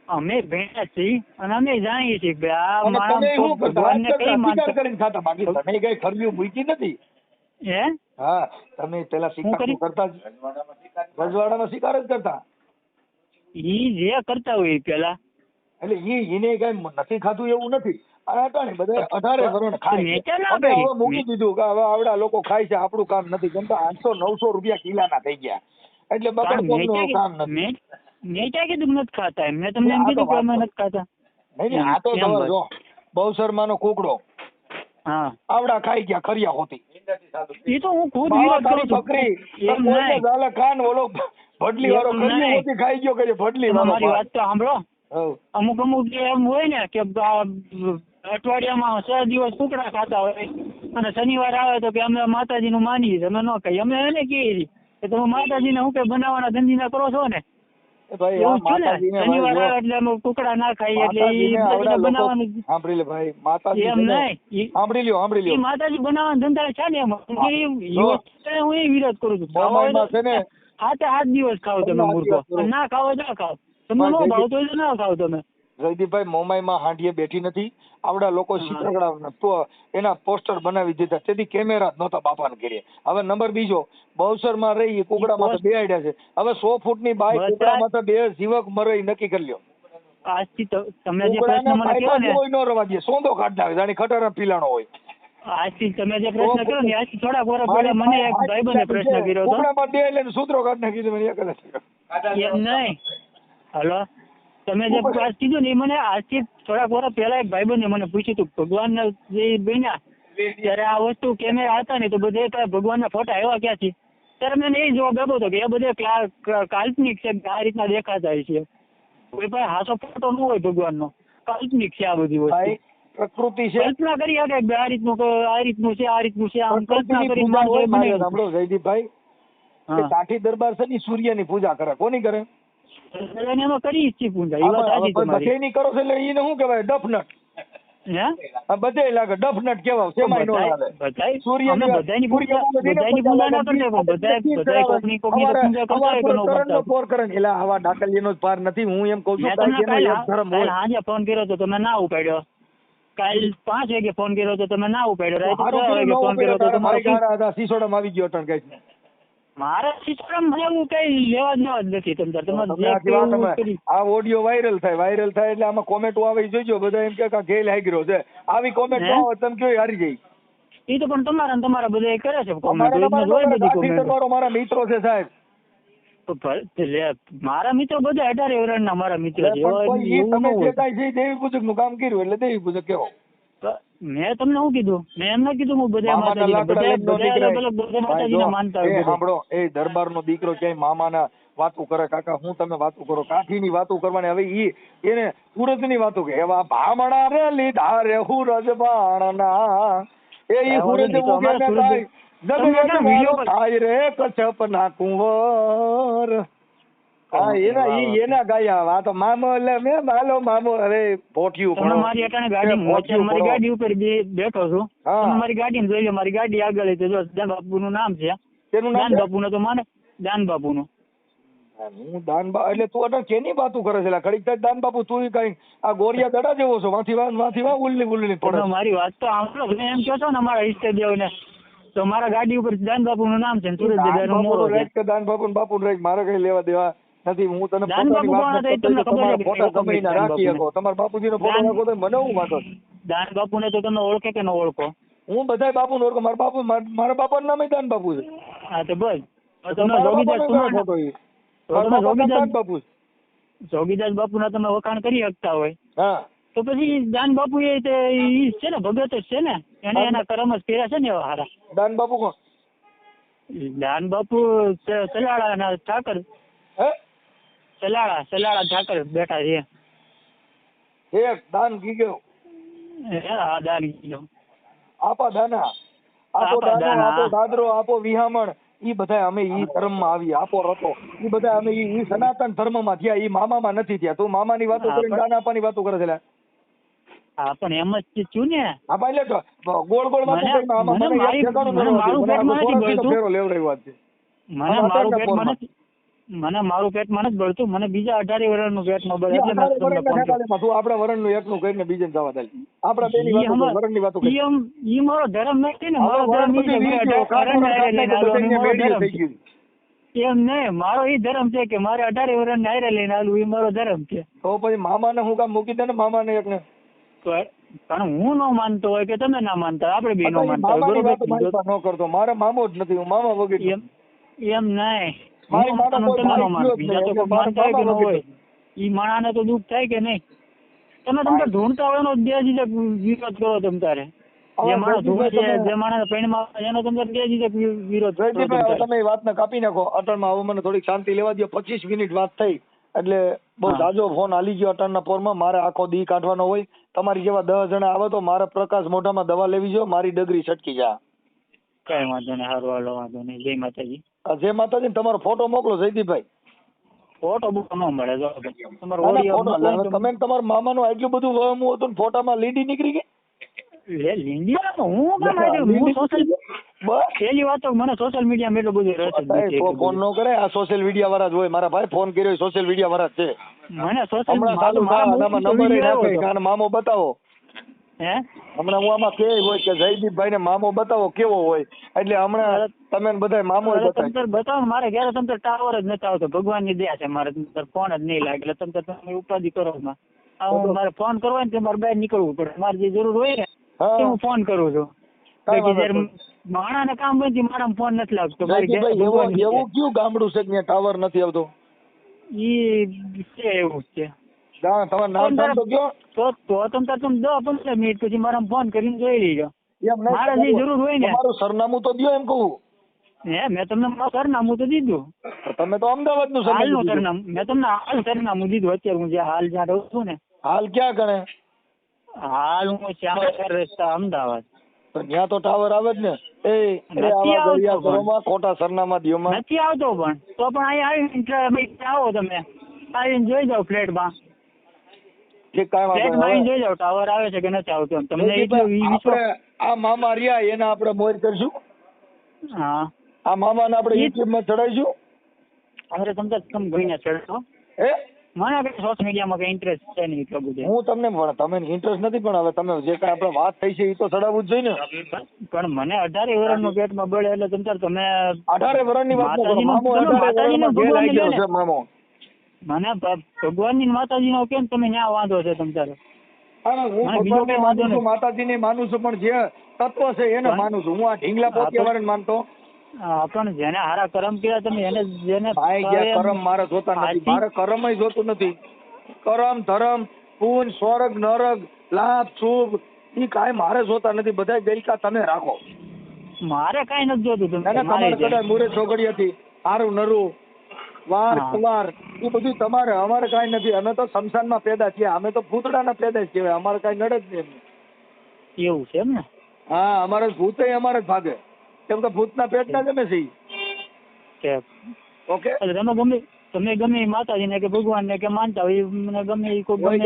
અમે ભણ્યા છીએ અને અમે જાણીએ છીએ કે આ અને માણસ તમે શું કરતા? ભગવાનને કઈ શિકાર માનતા કરીને ખાતા. બાકી તમે કઈ ખર્યું મૂકી નથી. હે હા તમે પેલા શિકાર કરી? કરતા જ. રજવાડામાં શિકાર જ કરતા. ઈ જે કરતા હોય પેલા એટલે એને કઈ નથી ખાતું એવું નથી. અને અટાણે બધા 18 વર્ષ ખાય છે. મેચા ના અમે કરી. હવે મૂકી દીધું કે હવે આવડા લોકો ખાય છે, આપણું કામ નથી. કેમ કે 800-900 રૂપિયા કિલાના થઈ ગયા. એટલે બકડ કોમનું કામ નથી. મેં ક્યાં કીધું નથી ખાતા એમ? મેં તમને એમ કીધું કે અમે નથી ખાતા. નહીં આ તો તમારે જો બહુસરમાનો કુકડો હા આવડા ખાઈ ગયા ખરિયા હોતી. એ તો હું ખુદ વિરોધ કરું છું. બકરી એમ નહીં. ઝાલા ખાન ઓલો ભડલી વાળો એમ ખરિયો નહીં. હોતી ખાઈ ગયો કે ભડલી તમે વાળો. મારી વાત તો સાંભળો. હઉ. અમુક જે એમ હોય ને કે અઠવાડિયામાં 6 દિવસ કુકડા ખાતા હોય અને શનિવાર આવે તો કે અમે માતાજીનું માનીએ છીએ. અમે ન કહીએ. અમે એને કહીએ કે તમે માતાજીને હું કે બનાવવાના ધંધીના કરો છો ને ભાઈ આ એવું છે ને. માતાજીને શનિવાર ભાઈ આવે એટલે અમે કુકડા ના ખાઈએ એટલે માતાજીને ઈ આવડા લોકો બનાવવાનું સાંભળી લે ભાઈ માતાજી એમ છે ને, નહીં. સાંભળી લ્યો ઈ માતાજી બનાવવાના ધંધા છે ને એમાં હું એ વિરોધ કરું છું. મોમાઈમાં છે ને 7 દિવસ ખાઓ તમે મુર્ગો. ના ખાઓ ના ખાઓ. તમને ન ભાવતો હોય તો ના ખાઓ તમે. જયદીપભાઈ મોમાઈમાં હાંડીએ બેઠી નથી. આવડા લોકો શીતળગડા એના પોસ્ટર બનાવી દીધા. તેથી કેમેરા જ નહોતા બાપાને ઘરે. હવે નંબર બીજો બહુસરમાં રહી કુકડામાં તો બે આડ્યા છે. હવે 100 ફૂટની બાઈ કુકડામાં તો 2 જીવક મરે નક્કી કરી લ્યો. આજથી તમે જે પ્રશ્ન મને કહો ને કોઈ ન રવા દે. સોંદો કાઢ નાખે જાણે ખટારા પીલાણો હોય. આજથી તમે જે પ્રશ્ન કર્યો ને આજથી થોડાક વર્ષ પહેલા મને એક ભાઈબંધે પ્રશ્ન કર્યો હતો. કુકડામાં 2 લઈને સૂત્રો કાઢ નાખી દીધું. મને એક જ એમ નહીં. હલો તમે જે વાત કીધું ને એ મને આજથી થોડાક વર્ષ પહેલા એક ભાઈબંધે મને પૂછ્યું હતું ભગવાનના જે બન્યા ત્યારે આ વસ્તુ કેમેરા હતા ને તો બધે ભગવાનના ફોટા એવા ક્યાં છે ત્યારે મને એ જવાબ આપ્યો હતો કે એ બધે કાલ્પનિક છે. આ રીતના દેખાતા છે. કોઈ પણ હાસો ફોટો ન હોય ભગવાનનો. કાલ્પનિક છે આ બધી વસ્તુ. પ્રકૃતિ છે. કલ્પના કરી શકે કે આ રીતનું છે આ રીતનું છે આમ કલ્પના કરી સાંભળો જયદીપભાઈ કાઠી દરબાર છે ને સૂર્યની પૂજા કરે. કોની કરે? એમાં કરી છીએ પૂજા. એ વાત સાચી તમારી. બધેની કરો છો એટલે એને શું કહેવાય? ડફનટ. હે બધે લાગે ડફનટ કહેવાય. સેમાય નો લાગે. સૂર્યની બધાની પૂજા ના કરતા પણ બધા કોકની પૂજા કરતા હોય કે ન કરતા. પોર કરે એટલે આવા ડાકલીનો જ પાર નથી. હું એમ કહું છું કાલ હાજે ફોન કર્યો તો તમે ના ઉપાડ્યો. કાલ 5 વાગે ફોન કર્યો તો તમે ના ઉપાડ્યો. રાતે 6 વાગે ફોન કર્યો તો તમારે સીસોડામાં આવી ગયો ટણ કઈ. મારા સિસ્ટમ એવું કઈ લેવા દેવા જ નથી. આ ઓડિયો વાયરલ થાય એટલે આમાં કોમેન્ટો આવે જોઈજો. બધા એમ કે ગેલ હાઈગ્રો છે. આવી કોમેન્ટ તમે કયો હારી જાય. એ તો પણ તમારા બધા કરે છે કોમેન્ટ. મારા મિત્રો છે સાહેબ. મારા મિત્રો બધા 18 વર્ષના મારા મિત્રો છે. દેવી પૂજક નું કામ કર્યું એટલે દેવી પૂજક કેવો. મેં તમને શું કીધું? મેં એમ ના કીધું હું બધા માતાજીને માનતા હોય. સાંભળો એ દરબારનો દીકરો ક્યાંય મામાના વાતું કરે. કાકા હું તમે વાતું કરો કાઠીની વાતું કરવાની. હવે એને સુરતની વાતું કે એવા ભામણા રે લીધા રે હુરજ બાણના એ હુરજ થાય રે કચ્છપ ના કુંવર. એના ગાયા આ તો મામો એટલે મેં માલો મામો. અરે પોઠિયું મારી અટાણે ગાડી મારી ગાડી ઉપર બેઠો છું. મારી ગાડી જોઈ લો. મારી ગાડી આગળ દાન બાપુ નું નામ છે. દાન બાપુ ને તો માને દાન બાપુ નું. હું દાન બાપુ એટલે તું અટક કેની વાતું કરે છે? ઘડીક દાન બાપુ તું કઈ આ ગોરિયા દડા જેવો છો. વાથી ઉલ્લી પડે. મારી વાત તો સાંભળો. એમ કહો છો ને અમારા ઈષ્ટદેવ ને તો મારા ગાડી ઉપર દાન બાપુ નું નામ છે. સુરજ દાન બાપુ બાપુ મારે કઈ લેવા દેવા નથી. હું તને તમારા બાપુજી નો ફોટો નાખો તો મને હું વાંધો. દાન બાપુ ને તો તમે ઓળખે કે ન ઓળખો? હું બધા બાપુ ને ઓળખો. મારા બાપા નું નામ દાન બાપુ છે. હા તો બસ તમે જોગીદાસ બાપુ ના તમે વખાણ કરી શકતા હોય તો પછી દાન બાપુ એ છે ને ભગત જ છે ને. એને એના કર્મ જ કર્યા છે ને એવા હારા. દાન બાપુ કોણ? દાન બાપુ સલાળા ના ઠાકર. સલાળા ઠાકર બેઠા છે. એક દાન ગીગો. હા દાન ગીગો. આપા દાના આપો દાદરો આપો વિહામણ. ઈ બધા અમે ઈ ધર્મ માં આવી. આપો રતો ઈ બધા અમે ઈ સનાતન ધર્મ માં થયા. ઈ મામા માં નથી થયા. તું મામા ની વાતો કરીને દાન આપવાની વાતો કરે છે. હા પણ એમ જ છું ને. હા ભાઈ એટલે ગોળ ગોળ વાતો કરીને આમાં મને એક ઠેકાણું નથી. મારું પેટમાં નથી બળતું. ફેરો લેવડાવ્યો વાત છે. મને મારું પેટમાં નથી, મને મારું પેટમાં નથી બળતું, મને બીજા 18 વર્ષનું પેટમાં બળે એટલે મેં તમને ફોન કર્યો. તું આપણા વરણનું એકનું કરીને બીજે જવા દે. આપણા બેની વાતો વરણની વાતો કરી. ઈ મારો ધર્મ નથી ને, મારો ધર્મ ઈ છે એમ નહીં, મારો ઈ ધર્મ છે કે મારે 18 વર્ષને હારે લઈને આલું, ઈ મારો ધર્મ છે. તો પછી મામાને હું કામ મૂકી દે ને, મામાને એકને. પણ હું ન માનતો હોય કે તમે ના માનતા, આપણે બે ન માનતા હોય, બરોબર ન કરતો. મારે મામો જ નથી, હું મામા વગર એમ નહીં. તમે ન માનો, બીજા તો કોઈ માનતા હોય કે ન હોય, ઈ માણાને તો દુઃખ થાય કે નહીં. તમે તમને ઢૂંઢતા હોય એનો બેજીજક વિરોધ કરો. તમ તારે જે માણસ ઢૂંઢે છે, જે માણસ પૈણમાં એનો તમે બેજીજક વિરોધ કરો. તમે એ વાતને કાપી નાખો. અટલમાં હવે મને થોડીક શાંતિ લેવા દો. 25 મિનિટ વાત થઈ એટલે બહુ જાજો ફોન હાલી ગયો અટલના પોરમાં. મારે આખો દી કાઢવાનો હોય. તમારી જેવા 10 જણા આવે તો મારે પ્રકાશ મોઢામાં દવા લેવી જોઈએ, મારી ડગરી છટકી જા. કઈ વાંધો નહીં, હારું હાલો, વાંધો નહીં. જય માતાજી. જય માતાજી. તમારો ફોટો મોકલો જયદીપભાઈ. ફોટો બુક ન મળે. જો તમારો ઓડિયો તમે તમારા મામાનું આટલું બધું વહમું હતું, ફોટામાં લીડી નીકળી ગઈ. પેલી વાત તો મને સોશિયલ મીડિયામાં એટલું બધું રસ. ફોન નો કરે, આ સોશિયલ મીડિયા વાળા જ હોય. મારા ભાઈ ફોન કર્યો સોશિયલ મીડિયા વાળા જ છે. મને સોશિયલ મામો બતાવો. હે હમણાં હું આમાં કે હોય કે જયદીપભાઈ ને મામો બતાવો કેવો હોય, એટલે હમણાં તમે બધા મામો બતાવો. મારે ઘરે તમે ટાવર જ નથી આવતો, ભગવાન ની દયા છે. મારે ફોન જ નહીં લાગે એટલે તમે ઉપાધિ કરો. મારે ફોન કરવો ને મારે બહાર નીકળવું પડે. મારે જે જરૂર હોય ને હું ફોન કરું છું. માણા ને કામ હોય મારા ફોન નથી લાગતો. એવું કયું ગામડું છે ત્યાં ટાવર નથી આવતો? ઈ છે એવું છે. તમારું નામ તો કયો? તો તમે 10-15 મિનિટ પછી મારા ફોન કરીને જોઈ લેજો. મારે જે જરૂર હોય ને. તમારું સરનામું તો દો એમ કહું. મેં તમને મારું સરનામું તો દીધું. તમે તો અમદાવાદ નું સરનામું મેં તમને હાલ સરનામું દીધું. અત્યારે હું જે હાલ જ્યાં રહું છું ને. હાલ ક્યાં ગણે? હાલ હું શ્યામા રસ્તા અમદાવાદ. તો ત્યાં તો ટાવર આવે જ ને. ખોટા સરનામા દિયોમાં નથી આવતો. પણ તો પણ અહીંયા આવીને આવો, તમે આવીને જોઈ જાઓ ફ્લેટમાં. જોઈ જાઓ ટાવર આવે છે કે નથી આવતો. તમને આ મામા રહ્યા એના આપણે મોર કરશું. હા, આ મામા ને આપણે યુટ્યુબ માં ચડાવીશું. અરે તમે ભાઈને ચડશો. મને કઈ સોશિયલ મીડિયામાં કઈ ઇન્ટરેસ્ટ છે નહીં એટલો બધો. હું તમને તમે ઇન્ટરેસ્ટ નથી, પણ હવે તમે જે કઈ આપણે વાત થઈ છે એ તો ચડાવવું જ જોઈએ ને. પણ મને 18 વર્ષનું પેટમાં બળે એટલે તમે 18 વર્ષની વાત મામો મને ભગવાન ની માતાજી નો કેમ તમે ન્યા વાંધો છે તમારે? માતાજી ને માનું છું, પણ જે તત્વ છે એને માનું છું. હું આ ઢીંગલા પોતે માનતો. પણ જેને હારા કર્મ કર્યા તમે એને જેને કર્મ મારે જોતા નથી. મારે કર્મ જોતું નથી. કર્મ ધર્મ પૂન સ્વર્ગ નરક લાભ શુભ ઈ કાંઈ મારે જોતા નથી. બધા ગઈકા તમે રાખો. મારે કાંઈ નથી જોતું. તમારે કદાચ મુરે છોકરી હતી હારું નરું વાર કુવાર એ બધું તમારે. અમારે કાંઈ નથી. અમે તો શમશાનમાં પેદા છીએ. અમે તો ભૂતડાના પેદા જ કહેવાય. અમારે કાંઈ નડે જ નહીં. એવું છે એમ ને? હા, અમારે ભૂત અમારે જ ભાગે. કેમ કે ભૂતના પેટના જ અમે છીએ. ઓકે, તમે ગમે માતાજીને કે ભગવાનને કે માનતા હોય મને ગમે એ કોઈ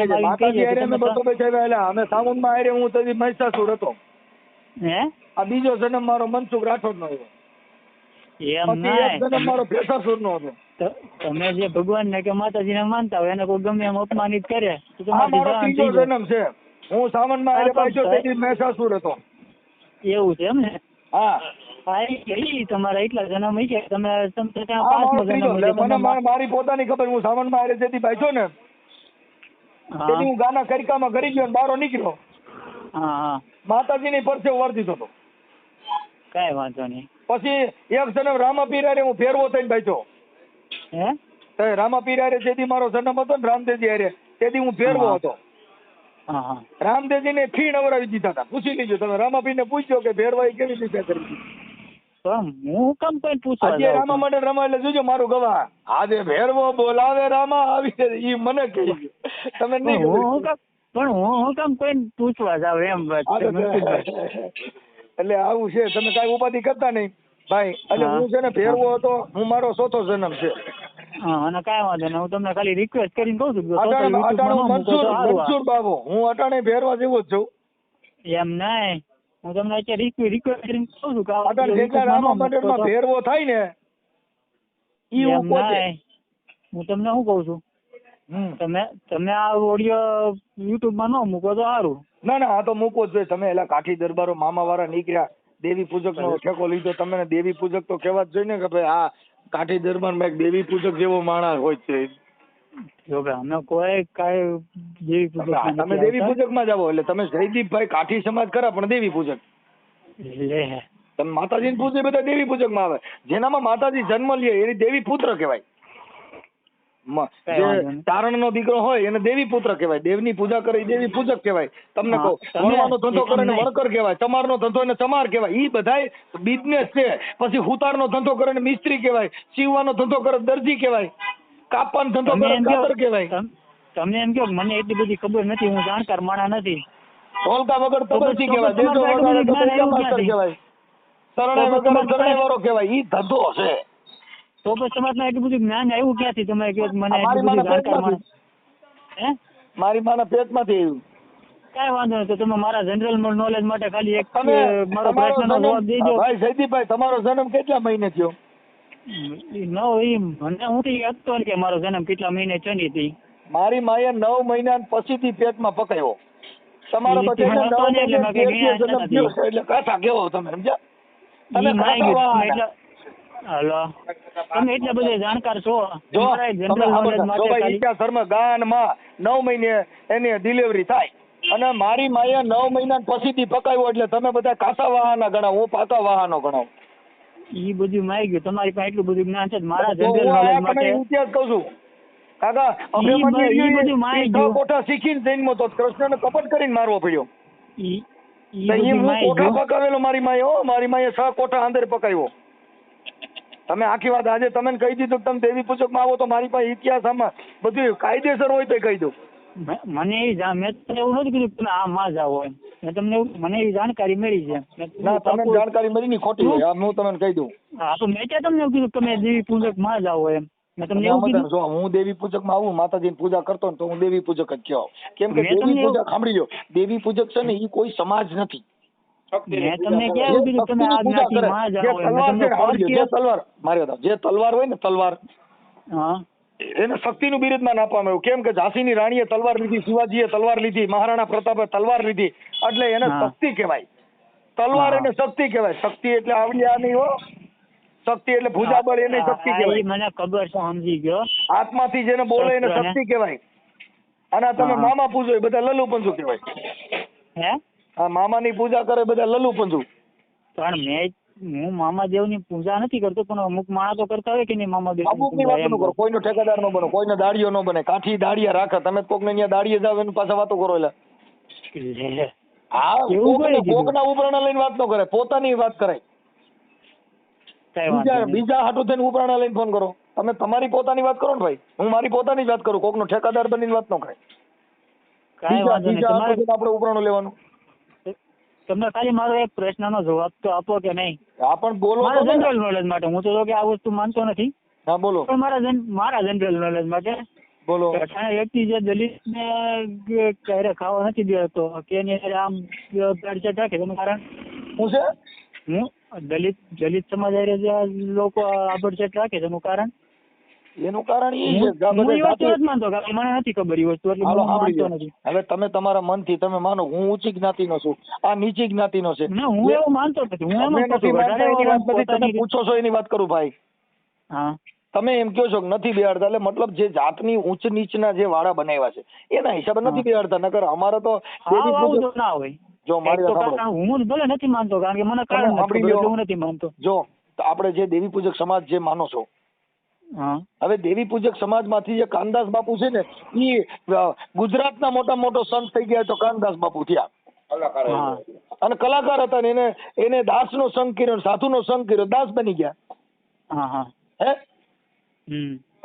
અમે સાવનમાં આરે હું તો મહિષાસુર હતો. હે આ બીજો જન્મ મારો મનસુખ રાઠોડ નો આવ્યો. એમ નહીં, મારો ભેસાસુર નો હતો. તમે જે ભગવાનને કે માતાજીને માનતા હોય એને કોઈ ગમે એમ અપમાનિત કરે તો મારો ત્રીજો જન્મ છે. હું સાવનમાં આરે પાછો તેથી મહિષાસુર હતો. એવું છે એમ ને? હા, તમારા એટલા જન્મ છે. મારી પોતાની ખબર. હું સાવનમાં આરે જેથી પાછો ને તેથી હું ગાના કરિકામાં કરી ગયો, બારો નીકળ્યો. માતાજી ની પરસે વળતી હતો. કઈ વાંધો નહીં. પછી એક જન્મ રામાપીર હારે હું ફેરવો થઈને બેઠો. હે, રામાપીર હારે જેથી મારો જન્મ હતો ને રામદેવજી હારે તેથી હું ફેરવો હતો. રામદેવજી ને ખીણ અવરાવી દીધા હતા. પૂછી લીધું તમે રામાપીર ને પૂછ્યો કે ફેરવાઈ કેવી રીતે કરી? હું કેમ કોઈ પૂછવા આજે રામા માટે રમા એટલે જોજો મારું ગવા. આજે ભેરવો બોલાવે રામા આવી ઈ મને કહી તમે નહીં. પણ હું કેમ કોઈ પૂછવા જાવ એમ વાત. એટલે આવું છે. તમે કઈ ઉપાધિ કરતા નહીં ભાઈ. એટલે હું છે ને ફેરવો હતો. હું મારો ચોથો જન્મ છે. હા અને કાંઈ વાંધો નહીં, હું તમને ખાલી રિક્વેસ્ટ કરીને કહું છું કે અટાણે total YouTube માં ન મૂકો તો સારું આ. મનસુર બાબુ, હું અટાણે ભેરવા જેવો જ છું. એમ નહીં, હું તમને અત્યારે રિક્વેસ્ટ કરીને કહું છું કે આ અટાણે video જેટલા YouTube માં ન રામા મૂકો મંડળમાં તો. ભેરવો થાય ને ઈ હું એમ પોતે. નહીં, હું તમને શું કહું છું, હમ. તમે આ ઓડિયો YouTube માં ન મૂકો તો સારું. ના ના, આ તો મૂકવો જ જોઈએ. તમે એલા કાઠી દરબારો મામા વાળા નીકળ્યા, દેવી પૂજક નો ઠેકો લીધો, તમને દેવી પૂજક તો કહેવા જ જોઈએ ને કે ભાઈ આ કાઠી દરબારમાં એક દેવી પૂજક જેવો માણસ હોય છે. જો કે અમે કોઈ કાંઈ દેવી પૂજક તમે દેવી પૂજક માં જાવ એટલે તમે જયદીપભાઈ કાઠી સમાજ ખરા પણ દેવી પૂજક. લે તમે માતાજી પૂજે બધા દેવી પૂજક માં આવે. જેનામાં માતાજી જન્મ લે એની દેવી પુત્ર કહેવાય. જે ચારણ નો દીકરો હોય એને દેવી પુત્ર કહેવાય. દેવની પૂજા કરે દેવી પૂજક કહેવાય. તમને કહો વણવાનો ધંધો કરે ને વણકર કહેવાય, ચમાર નો ધંધો એને ચમાર કહેવાય. ઈ બધાય બિઝનેસ છે. પછી હુતાર નો ધંધો કરે ને મિસ્ત્રી કહેવાય, સીવવાનો ધંધો કરે દરજી કહેવાય, કાપવાનો ધંધો કરે કાતર કહેવાય. તમને એમ કહો મને એટલી બધી ખબર નથી, હું જાણકાર માણસ નથી. ઢોલકા વગર તબરજી કહેવાય, દેજો વગર તબરજા માસ્ટર કહેવાય, શરણાઈ વગર શરણાઈ વાળો કહેવાય. ઈ ધંધો છે. તો પછી સમાજમાં એટલું બધું જ્ઞાન આવ્યું ક્યાંથી? તમે કહો મને એટલું બધું જાણકાર માણસ. હે મારી માના પેટમાંથી આવ્યું. કાંઈ વાંધો નહીં, તો તમે મારા જનરલ નોલેજ માટે ખાલી એક તમે મારો પ્રશ્નનો જવાબ દેજો. ભાઈ જયદીપભાઈ, તમારો જન્મ કેટલા મહિને થયો? મને હું તો હતો કે મારો જન્મ કેટલા મહિને ચની હતી. મારી માએ 9 મહિના પછીથી પેટમાં પકાયો. તમારો તો ઈ હતો ને એટલે મેં કઈ ગયા જન્મ થયો છે એટલે કાઠા કેવો તમે સમજ્યા? તમે હાલો તમે એટલા બધા જાણકાર છો. જો મારા જનરલ નોલેજ માટે ખાલી ધર્મ ગાનમાં 9 મહિને એની ડિલિવરી થાય અને મારી માએ 9 મહિના પછીથી પકાયો એટલે તમે બધા કાસા વાહાના ગણાવો, હું પાકા વાહાનો ગણાવું. ઈ બધું માઈ ગયું. તમારી પાસે એટલું બધું જ્ઞાન છે. મારા જનરલ નોલેજ માટે ઇતિહાસ કહું છું કાકા. ઈ બધું માઈ ગયું. કોઠા શીખીને જન્મો તો કૃષ્ણને કપટ કરીને મારવો પડ્યો. ઈ હું માઈ કોઠા ગયું. પકાવેલો મારી માએ. મારી માએ 6 કોઠા અંદર પકાવ્યો. તમે આખી વાત આજે તમે કહી દીધું તમે દેવી પૂજક માં આવો તો મારી પાસે ઇતિહાસ આમાં બધું કાયદેસર હોય તો કહી દઉં. મને મેં તમને એવું નથી કીધું તમે આ માં જાઓ એમ. મેં તમને મને એવી જાણકારી મળી છે. ના તમે જાણકારી મળી ની ખોટી હોય. હું તમને કહી દઉં. હા તો મેં ક્યાં તમને એવું કીધું તમે દેવી પૂજક માં જાઓ એમ. મેં તમને એવું કીધું. જો હું દેવી પૂજક માં આવું માતાજીની પૂજા કરતો ને તો હું દેવી પૂજક જ કહેવાઉં. કેમ કે મેં દેવી તમને પૂજક સાંભળી લો, દેવી પૂજક છે ને એ કોઈ સમાજ નથી. મેં તમને કેવું કીધું તમે આ જ્ઞાતિમાં જાઓ એમ. મેં તમને ફોન કર્યો. તલવાર મારી વાત, જે તલવાર હોય ને તલવાર, હા એને શક્તિનું બિરુદમાન આપવામાં આવ્યું. કેમ કે ઝાંસીની રાણીએ તલવાર લીધી, શિવાજીએ તલવાર લીધી, મહારાણા પ્રતાપે તલવાર લીધી, એટલે એને શક્તિ કહેવાય. તલવાર એને શક્તિ કહેવાય. શક્તિ એટલે આવડી આ નહીં હો. શક્તિ એટલે ભુજાબળ એને શક્તિ કહેવાય. મને ખબર છે, સમજી ગયો. આત્માથી જેને બોલે એને શક્તિ કહેવાય. અને તમે મામા પૂજો એ બધા લલુ પંજુ કહેવાય. હે આ મામાની પૂજા કરે બધા લલુ પંજુ. પણ હું મામાદેવની પૂજા નથી કરતો, પણ અમુક માણસ તો કરતા હોય કે નહીં મામાદેવ. અમુકની વાત ન કરો. કોઈનો ઠેકેદાર નો બનો, કોઈનો દાડીઓ નો બને. કાઠી દાડિયા રાખે. તમે કોકને ત્યાં દાડીએ જાવ એની પાસે વાતો કરો. એટલે હા કોકના ઉપરાણા લઈને વાત ન કરે, પોતાની વાત કરાય. બીજા હાટુ થઈને ઉપરાણા લઈને ફોન કરો. તમે તમારી પોતાની વાત કરો ને ભાઈ. હું મારી પોતાની જ વાત કરું. કોકનો ઠેકેદાર બનીને વાત ન કરાય. આપણે ઉપરાણું લેવાનું. તમને ખાલી મારો એક પ્રશ્નનો જવાબ તો આપો કે નહીં? હા પણ બોલો. મારા જનરલ નોલેજ માટે. હું તો કે આ વસ્તુ માનતો નથી. હા બોલો. પણ મારા જનરલ નોલેજ માટે બોલો. અઠાણે વ્યક્તિ જે દલિતને ક્યારે ખાવા નથી દેતો કે એની આમ ભેળસેળ રાખે તેનું કારણ શું છે? હું દલિત સમાજ જે લોકો આભડછેટ રાખે તેનું કારણ એનું કારણ એ છે હું એ વસ્તુ નથી માનતો. મને નથી ખબર એ વસ્તુ, એટલે હું માનતો નથી. હવે તમે તમારા મનથી તમે માનો હું ઊંચી જ્ઞાતિનો છું, આ નીચી જ્ઞાતિનો છે. ના હું એવું માનતો નથી. હું એમ તમે પૂછો છો એની વાત કરું ભાઈ. હા તમે એમ કહો છો કે નથી બેહાડતા, એટલે મતલબ જે જાતની ઊંચ નીચના જે વાળા બનાવ્યા છે એના હિસાબે નથી બેહાડતા. નકર અમારે તો ના હોય. જો મારી હું ભલે નથી માનતો, કારણ કે મને કારણ હું નથી માનતો. જો આપણે જે દેવી પૂજક સમાજ જે માનો છો, હવે દેવી પૂજક સમાજમાંથી જે કાનદાસ બાપુ છે ને એ ગુજરાતના મોટા મોટો સંત થઈ ગયા તો કાનદાસ બાપુ થયા અને કલાકાર હતા ને એને દાસ નો સંગ કર્યો, સાધુ નો સંગ કર્યો, દાસ બની ગયા. હે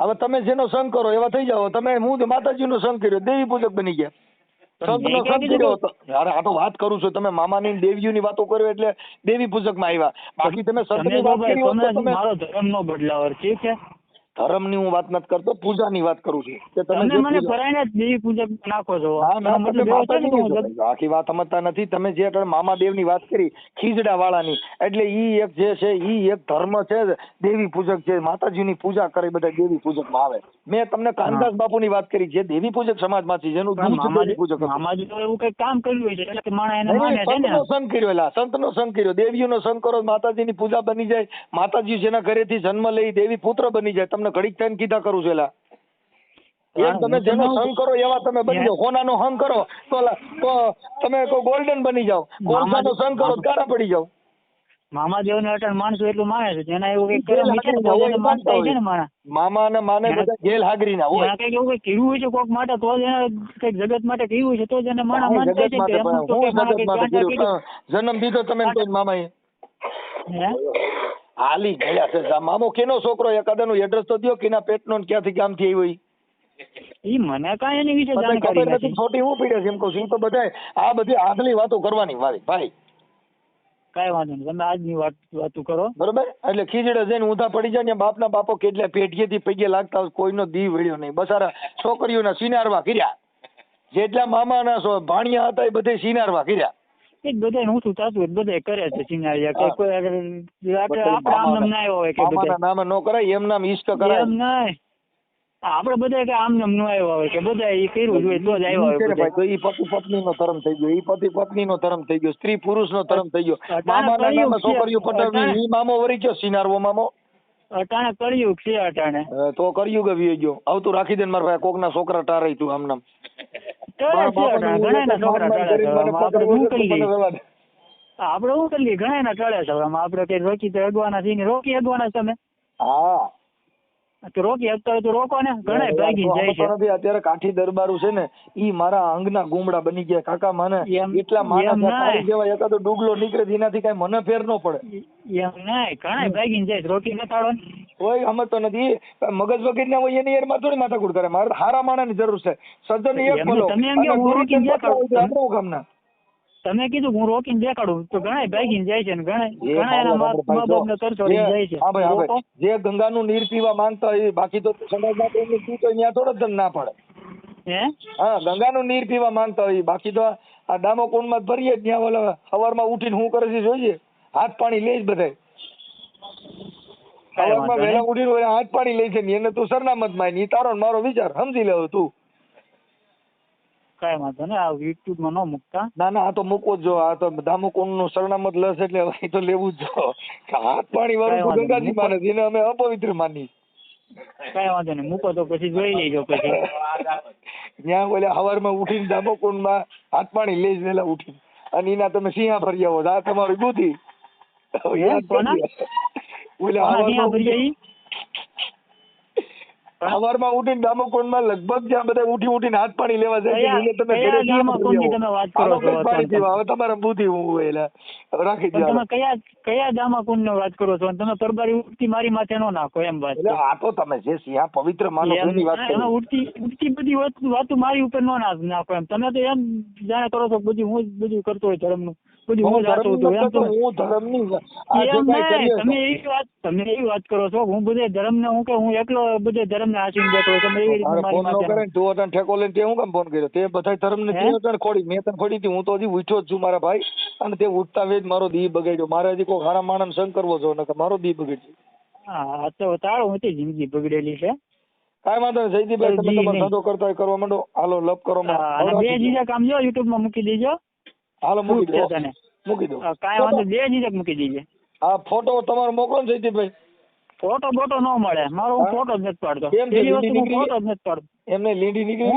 હવે તમે જેનો સંગ કરો એવા થઈ જાઓ. તમે હું માતાજી નો સંગ કર્યો, દેવી પૂજક બની ગયા. સંત નો સંગ કર્યો હતો. યાર આ તો વાત કરું છું. તમે મામાની દેવીઓની વાતો કર્યો એટલે દેવી પૂજક માં આવ્યા. બાકી તમે સંત ની વાત કરી હોત તો તમે મારો ધર્મ નો બદલાવ ઠીક છે. ધર્મની હું વાત નથી કરતો, પૂજાની વાત કરું છું કે તમે મને ભરાઈને જ દેવી પૂજક નાખો છો. આખી વાત સમજતા નથી તમે. જે મામાદેવની વાત કરી ખીજડા વાળાની, એટલે ઈ એક જે છે ઈ એક ધર્મ છે, દેવી પૂજક છે, માતાજીની પૂજા કરે બધા દેવી પૂજક માં આવે. મેં તમને કાનદાસ બાપુની વાત કરી જે દેવી પૂજક સમાજમાંથી જેનું દેવી પૂજક મામાજી તો એવું કઈ કામ કર્યું હોય છે એટલે કે માણસ એને માને છે ને. સંગ કર્યો, એલા સંતનો સંગ કર્યો, દેવીઓનો સંગ કરો, માતાજીની પૂજા બની જાય, માતાજી જેના ઘરેથી જન્મ લઈ દેવી પુત્ર બની જાય. તમને ઘડીક થઈને કીધા કરું છું એલા. એમ તમે જેનો સંગ કરો એવા તમે બની જાઓ. સોનાનો સંગ કરો તો તમે ગોલ્ડન બની જાઓ, કોલસાનો સંગ કરો કાળા પડી જાઓ. મામાદેવ ને અટણ માણસો એટલું માને છે જેના એવું કઈ કરે માનતા છે ને માણસ મામા ને માને બધા જેલ હાગરી ના હોય. કઈક એવું કઈ કર્યું હોય છે કોક માટે તો જ એને કઈક જગત માટે કર્યું હોય છે તો જ એને માણસ માનતા છે. જન્મ દીધો તમે મામા હાલી ગયા છે. મામો કેનો છોકરો એકાદા નું એડ્રેસ તો દો કેના પેટનો ક્યાંથી કામથી આવ્યો ઈ મને કાંઈ એની વિશે જાણકારી નથી. છોટી હું પીડે છે એમ કહું છું. તો બધા આ બધી આગલી વાતો કરવાની મારી ભાઈ. કઈ વાંધો નહીં, તમે આજની વાતો કરો બરોબર. એટલે ખીજડે જઈને ઊંધા પડી જાય ને બાપના બાપો કેટલા પેઢીએથી પગે લાગતા હોય, કોઈનો દી વળ્યો નહીં. બસારા છોકરીઓના સિનારવા કર્યા, જેટલા મામાના ભાણિયા હતા એ બધે સિનારવા કર્યા. એ બધા ઊંચું થતું હોય બધા કરે છે સિનારિયા કે કોઈ આપણે આમ નામ ના આવ્યો હોય કે બધા નામ ન કરાય એમ નામ ઈષ્ટ કરાય એમ નહીં. આપણે બધા કે આમ નામ ન આવ્યા હોય કે બધા એ કર્યું જોઈએ તો જ આવ્યા હોય. ઈ પતિ પત્ની નો ધર્મ થઈ ગયો, ઈ પતિ પત્ની નો ધર્મ થઈ ગયો, સ્ત્રી પુરુષ નો ધર્મ થઈ ગયો. મામાના નામે છોકરીઓ પટાવી ઈ મામો વરી ગયો સિનારવો મામો. અટાણે કળિયુગ છે અટાણે તો કળિયુગ આવી ગયો. આવતું રાખી દે મારા ભાઈ કોક ના છોકરા ટારાય તું આમ નામ આપડે શું કરીએ ઘણા ના ટળે છે. આપડે કઈ રોકી તો અગવાના છીએ, રોકી અગવાના તમે. હા તો રોકી શકતા હોય તો રોકો ને. ઘણા ભાગી જાય છે. અત્યારે કાઠી દરબારું છે ને ઈ મારા અંગના ગુમડા બની ગયા કાકા. મને એટલા માણસ જેવા એકાદો ડુગલો નીકળે એનાથી કઈ મને ફેર ન પડે. એમ નહીં, ઘણા ભાગીને જાય રોકી નતાડો ને. કોઈ સમજતો નથી. મગજ વગર ના હોય એની એરમાં થોડી માથાકૂટ કરે. મારે હારા માણસ ની જરૂર છે. સજ્જન એક બોલો કામના તમે કીધું હું રોકીને દેખાડું તો ઘણા ભાગીને જાય છે ને ઘણા એના મા બાપ ને કરતો જાય છે. જે ગંગાનું નીર પીવા માંગતા હોય બાકી તો સમાજમાં તો એમને પીતો ત્યાં થોડો જ ના પડે. હા ગંગાનું નીર પીવા માંગતા હોય બાકી તો આ દામોકુંડ માં ભરીએ ત્યાં ઓલા સવારમાં ઉઠીને શું કરે છે જોઈએ. હાથ પાણી લે જ બધા સવારમાં વહેલા ઉઠીને હાથ પાણી લે છે ને એને તું સરનામત માં ની તારો મારો વિચાર સમજી લેવો તું. કઈ વાંધો ને આ યુટ્યુબ માં ન મૂકતા. ના આ તો મૂકવો જ જો. આ તો દામોકુંડ નું સરનામત લસ એટલે તો લેવું જ જો. હાથ પાણી વાળું ગંગાજી માને એને અમે અપવિત્ર માની. કઈ વાંધો નહીં મૂકો તો પછી જોઈ લેજો. પછી ત્યાં ઓલા સવારમાં ઉઠીને દામોકુંડ માં હાથ પાણી લઈ વેલા ઉઠીને અને એના તમે સિંહા ફરી આવો. આ તમારી બુદ્ધિ. સવારમાં ઉઠીને દામોકુંડ માં લગભગ જ્યાં બધા ઉઠીને હાથ પાણી લેવા જાય છે તમે હવે તમારા બુદ્ધિ હું રાખી દો. તમે કયા દામાકુંડ ની વાત કરો છો? તમે પરબારી ઉઠતી મારી માથે નો નાખો એમ વાત. આ તો તમે જે સિંહા પવિત્ર માનો એની વાત કરો. ઉઠતી બધી વાતો મારી ઉપર નો નાખો એમ. તમે તો એમ જાણે કરો છો બધું હું બધું કરતો હોય ધર્મ નું બધું હું જાતો હતો એમ. હું ધર્મ ની તમે એવી વાત કરો છો હું બધે ધર્મ ને હું કે હું એકલો બધે ધર્મ ને આશીને બેઠો. તમે એવી રીતે તું ઠેકો લઈને તે હું કામ ફોન કર્યો? તે બધા ધર્મ ને ખોડી મેં તને ખોડી હતી. હું તો હજી ઉઠ્યો જ છું મારા ભાઈ. અને તે ઉઠતા વેજ મારો દી બગાડ્યો. મારે હજી કોઈ ખારા માણસ સંગ કરવો છો ને મારો દી બગડ્યો. હા તો તારો હતી જિંદગી બગડેલી છે. કાંઈ વાંધો નહીં જયદીપભાઈ તમે તમારો ધંધો કરતા હોય કરવા માંડો. હાલો લપ કરો. બે જીજા કામ જો યુટ્યુબ માં મૂકી દેજો. હાલો મૂકી દો તને મૂકી દો. કાંઈ વાંધો બે જીજા મૂકી દેજે. હા ફોટો તમારો મોકલો ને જયદીપભાઈ. ફોટો બોટો ન મળે મારો. હું ફોટો જ નથી પાડતો. પેલી વસ્તુ હું ફોટો જ નથી પાડતો. એમને લીંડી નીકળી.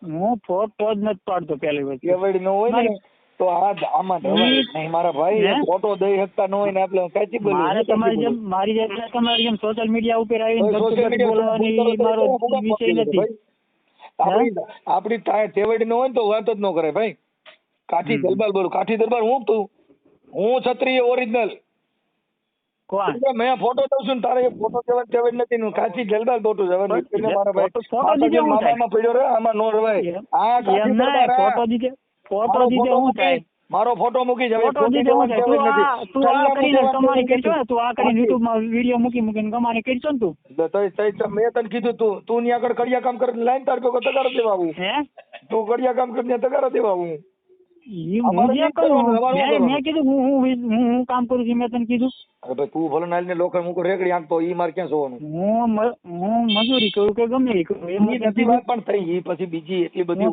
હું ફોટો જ નથી પાડતો પેલી વસ્તુ. કેવડી ન હોય ને તો આમાં નહીં મારા ભાઈ. ફોટો દઈ શકતા ન હોય ને આપણે કાચી બોલી. મારે તમારી જેમ તમારી જેમ સોશિયલ મીડિયા ઉપર આવીને બોલવાની મારો વિષય નથી. આપડી તેવડી ન હોય ને તો વાત જ ન કરે ભાઈ. કાઠી દરબાર બોલું. કાઠી દરબાર હું તું હું ક્ષત્રિય ઓરિજિનલ. કોણ? મેં ફોટો દઉં છું ને તારે ફોટો કેવડ નથી. કાચી જલબાલ ફોટો જવાનું મારા ભાઈ. મામામાં પડ્યો રે આમાં નો રવાય. ફોટો દીધે હું થાય? મારો ફોટો મૂકી જ હવે ફોટો દીધો હું થાય. તું આ કરીને કમાણી કરશો ને, તું આ કરીને યુટ્યુબમાં વિડીયો મૂકીને કમાણી કરશો ને તું. મેં તને કીધું તું ની આગળ કડિયા કામ કરી લાઈન તાર ભેગો તગાર દેવા આવું. હે તું કડિયા કામ કરીને તગાર દેવા આવું. મેં કીધું હું કામ કરું છું, મેં તને કીધું. અરે ભાઈ તું ભલે નાલ ને લોકો મૂકો રેકડી આંકતો ઈ મારે ક્યાં જોવાનું. હું મજૂરી કરું કે ગમે એ કરું એની નથી વાત પણ થઈ. ઈ પછી બીજી એટલી બધી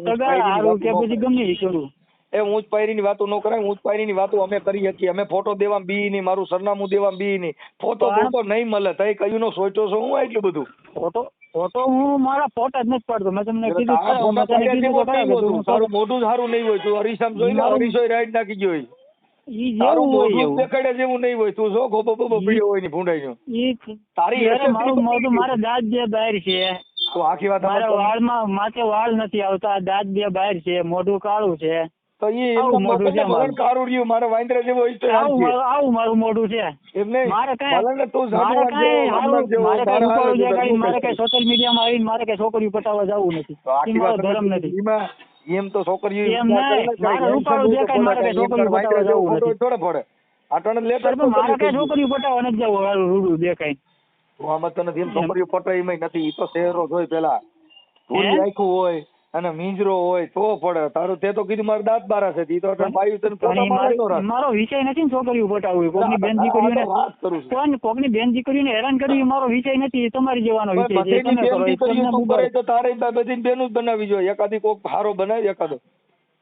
કે પછી ગમે એ કરું. એ ઊંચ પાયરી ની વાતો ન કરાય. ઊંચ પાયરી ની વાતો અમે કરી શકીએ. અમે ફોટો દેવા બી નહીં, મારું સરનામું દેવા બી નહીં. ફોટો તો નહીં મળે. તઈ કયું નો સોચ્યો છો હું એટલું બધું. ફોટો હું મારા ફોટા જ નથી પાડતો. મેં તમને કીધું તારું મોઢું સારું નહીં હોય. તું અરીસામ જોઈ ને અરીસો રાઈડ નાખી ગયો હોય. તારું મોઢું દેખાડે જેવું નહીં હોય. તું જો ખોબો પીડ્યો હોય ને ભૂંડાઈ ગયો. તારી મારું મોઢું મારા દાંત બે બહાર છે. તો આખી વાત મારા વાળમાં માથે વાળ નથી આવતા. દાંત બે બહાર છે. મોઢું કાળું છે. તો મોઢું છે કાળું રહ્યું. મારે વાંદરા જેવો આવું મારું મોઢું છે. મારે કઈ સોશિયલ મીડિયામાં આવીને મારે કઈ છોકરીઓ પટાવવા જવું નથી. મારો ધર્મ નથી. એમ તો છોકરીઓ મારે રૂપાળું દેખાય મારે કઈ છોકરીઓ પટાવવા જવું નથી. થોડે પડે આટણ લેટર મારે કઈ છોકરીઓ પટાવવા નથી જવું. રૂડું દેખાય આમાં તો નથી. એમ છોકરીઓ પટાય એમ નથી. ઈ તો શહેરો જોઈ પેલા થોડી આખું હોય અને મીંજરો હોય તો પડે. તારું તે તો કીધું મારે દાંત બારા છે. ઈ તો બાયું તને મારો વિષય નથી ને છોકરીઓ પટાવવી. કોકની બેન દીકરીઓને કોકની બેન દીકરીઓને હેરાન કરવી મારો વિષય નથી. તમારી જેવાનો વિષય છે. તો તારે બધી બેનું જ બનાવી જોઈએ. એકાદી કોક હારો બનાવી એકાદો.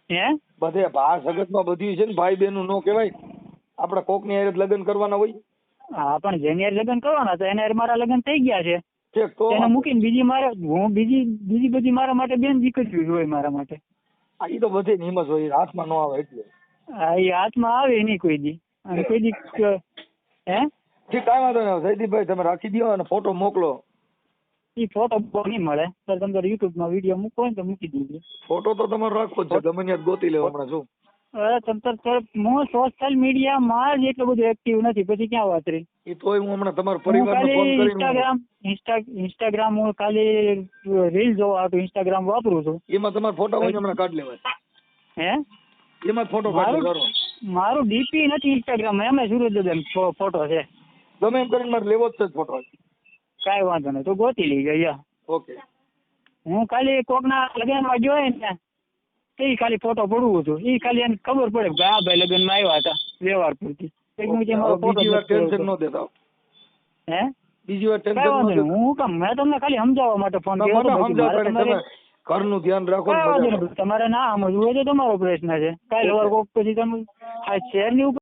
હે બધે ભાર જગતમાં બધી છે ને ભાઈ બેનું નો કહેવાય. આપણે કોક ની હારે લગ્ન કરવાના હોય. હા પણ જેની હારે લગ્ન કરવાના હતા એને મારા લગ્ન થઈ ગયા છે. એને મૂકીને બીજી મારે બીજી બધી મારા માટે બેન દીકરી હોય મારા માટે. એ તો બધે નિયમ જ હોય. હાથમાં ન આવે એટલે. હા એ હાથમાં આવે નહીં કોઈ દી. અને કોઈ દી હે ઠીક કાંઈ વાંધો નહીં. જયદીપભાઈ તમે રાખી દો અને ફોટો મોકલો. એ ફોટો નહીં મળે સર. તમે યુટ્યુબમાં વિડીયો મૂકો હોય ને તો મૂકી દીધો. ફોટો તો તમારે રાખવો જ છે. ગમે ત્યાં ગોતી લેવો હમણાં શું. હું સોશિયલ મીડિયામાં જ એટલું બધું એક્ટિવ નથી. પછી ક્યાં વાત રહી. એ તોય હું હમણાં તમારા પરિવારને ફોન કરીને ઇન્સ્ટાગ્રામ હું ખાલી રીલ જોવા હતું ઇન્સ્ટાગ્રામ વાપરું છું. એમાં તમારા ફોટા હોય હમણાં કાઢ લેવાય. હે એમાં ફોટો કાઢી કરો. મારું ડીપી નથી ઇન્સ્ટાગ્રામ. એમાં સુરજ ફોટો છે. ગમે એમ કરીને મારે લેવો જ છે ફોટો. કાંઈ વાંધો નહીં. તો ગોતી લઈ ગયા. ઓકે. હું ખાલી કોકના લગ્નમાં ગયો ને એ ખાલી ફોટો પડવું હતું. એ ખાલી એને ખબર પડે કે આ ભાઈ લગ્નમાં આવ્યા હતા વ્યવહાર પૂરતી. બીજી વાર ટેન્શન ન દેતા. હે બીજી વાર ટેન્શન ન. હું કામ મેં તમને ખાલી સમજાવવા માટે ફોન કર્યો. ઘરનું ધ્યાન રાખો. તમારે ના સમજવું હોય તો તમારો પ્રશ્ન છે. કાલે કોક પછી તમે શહેરની ઉપર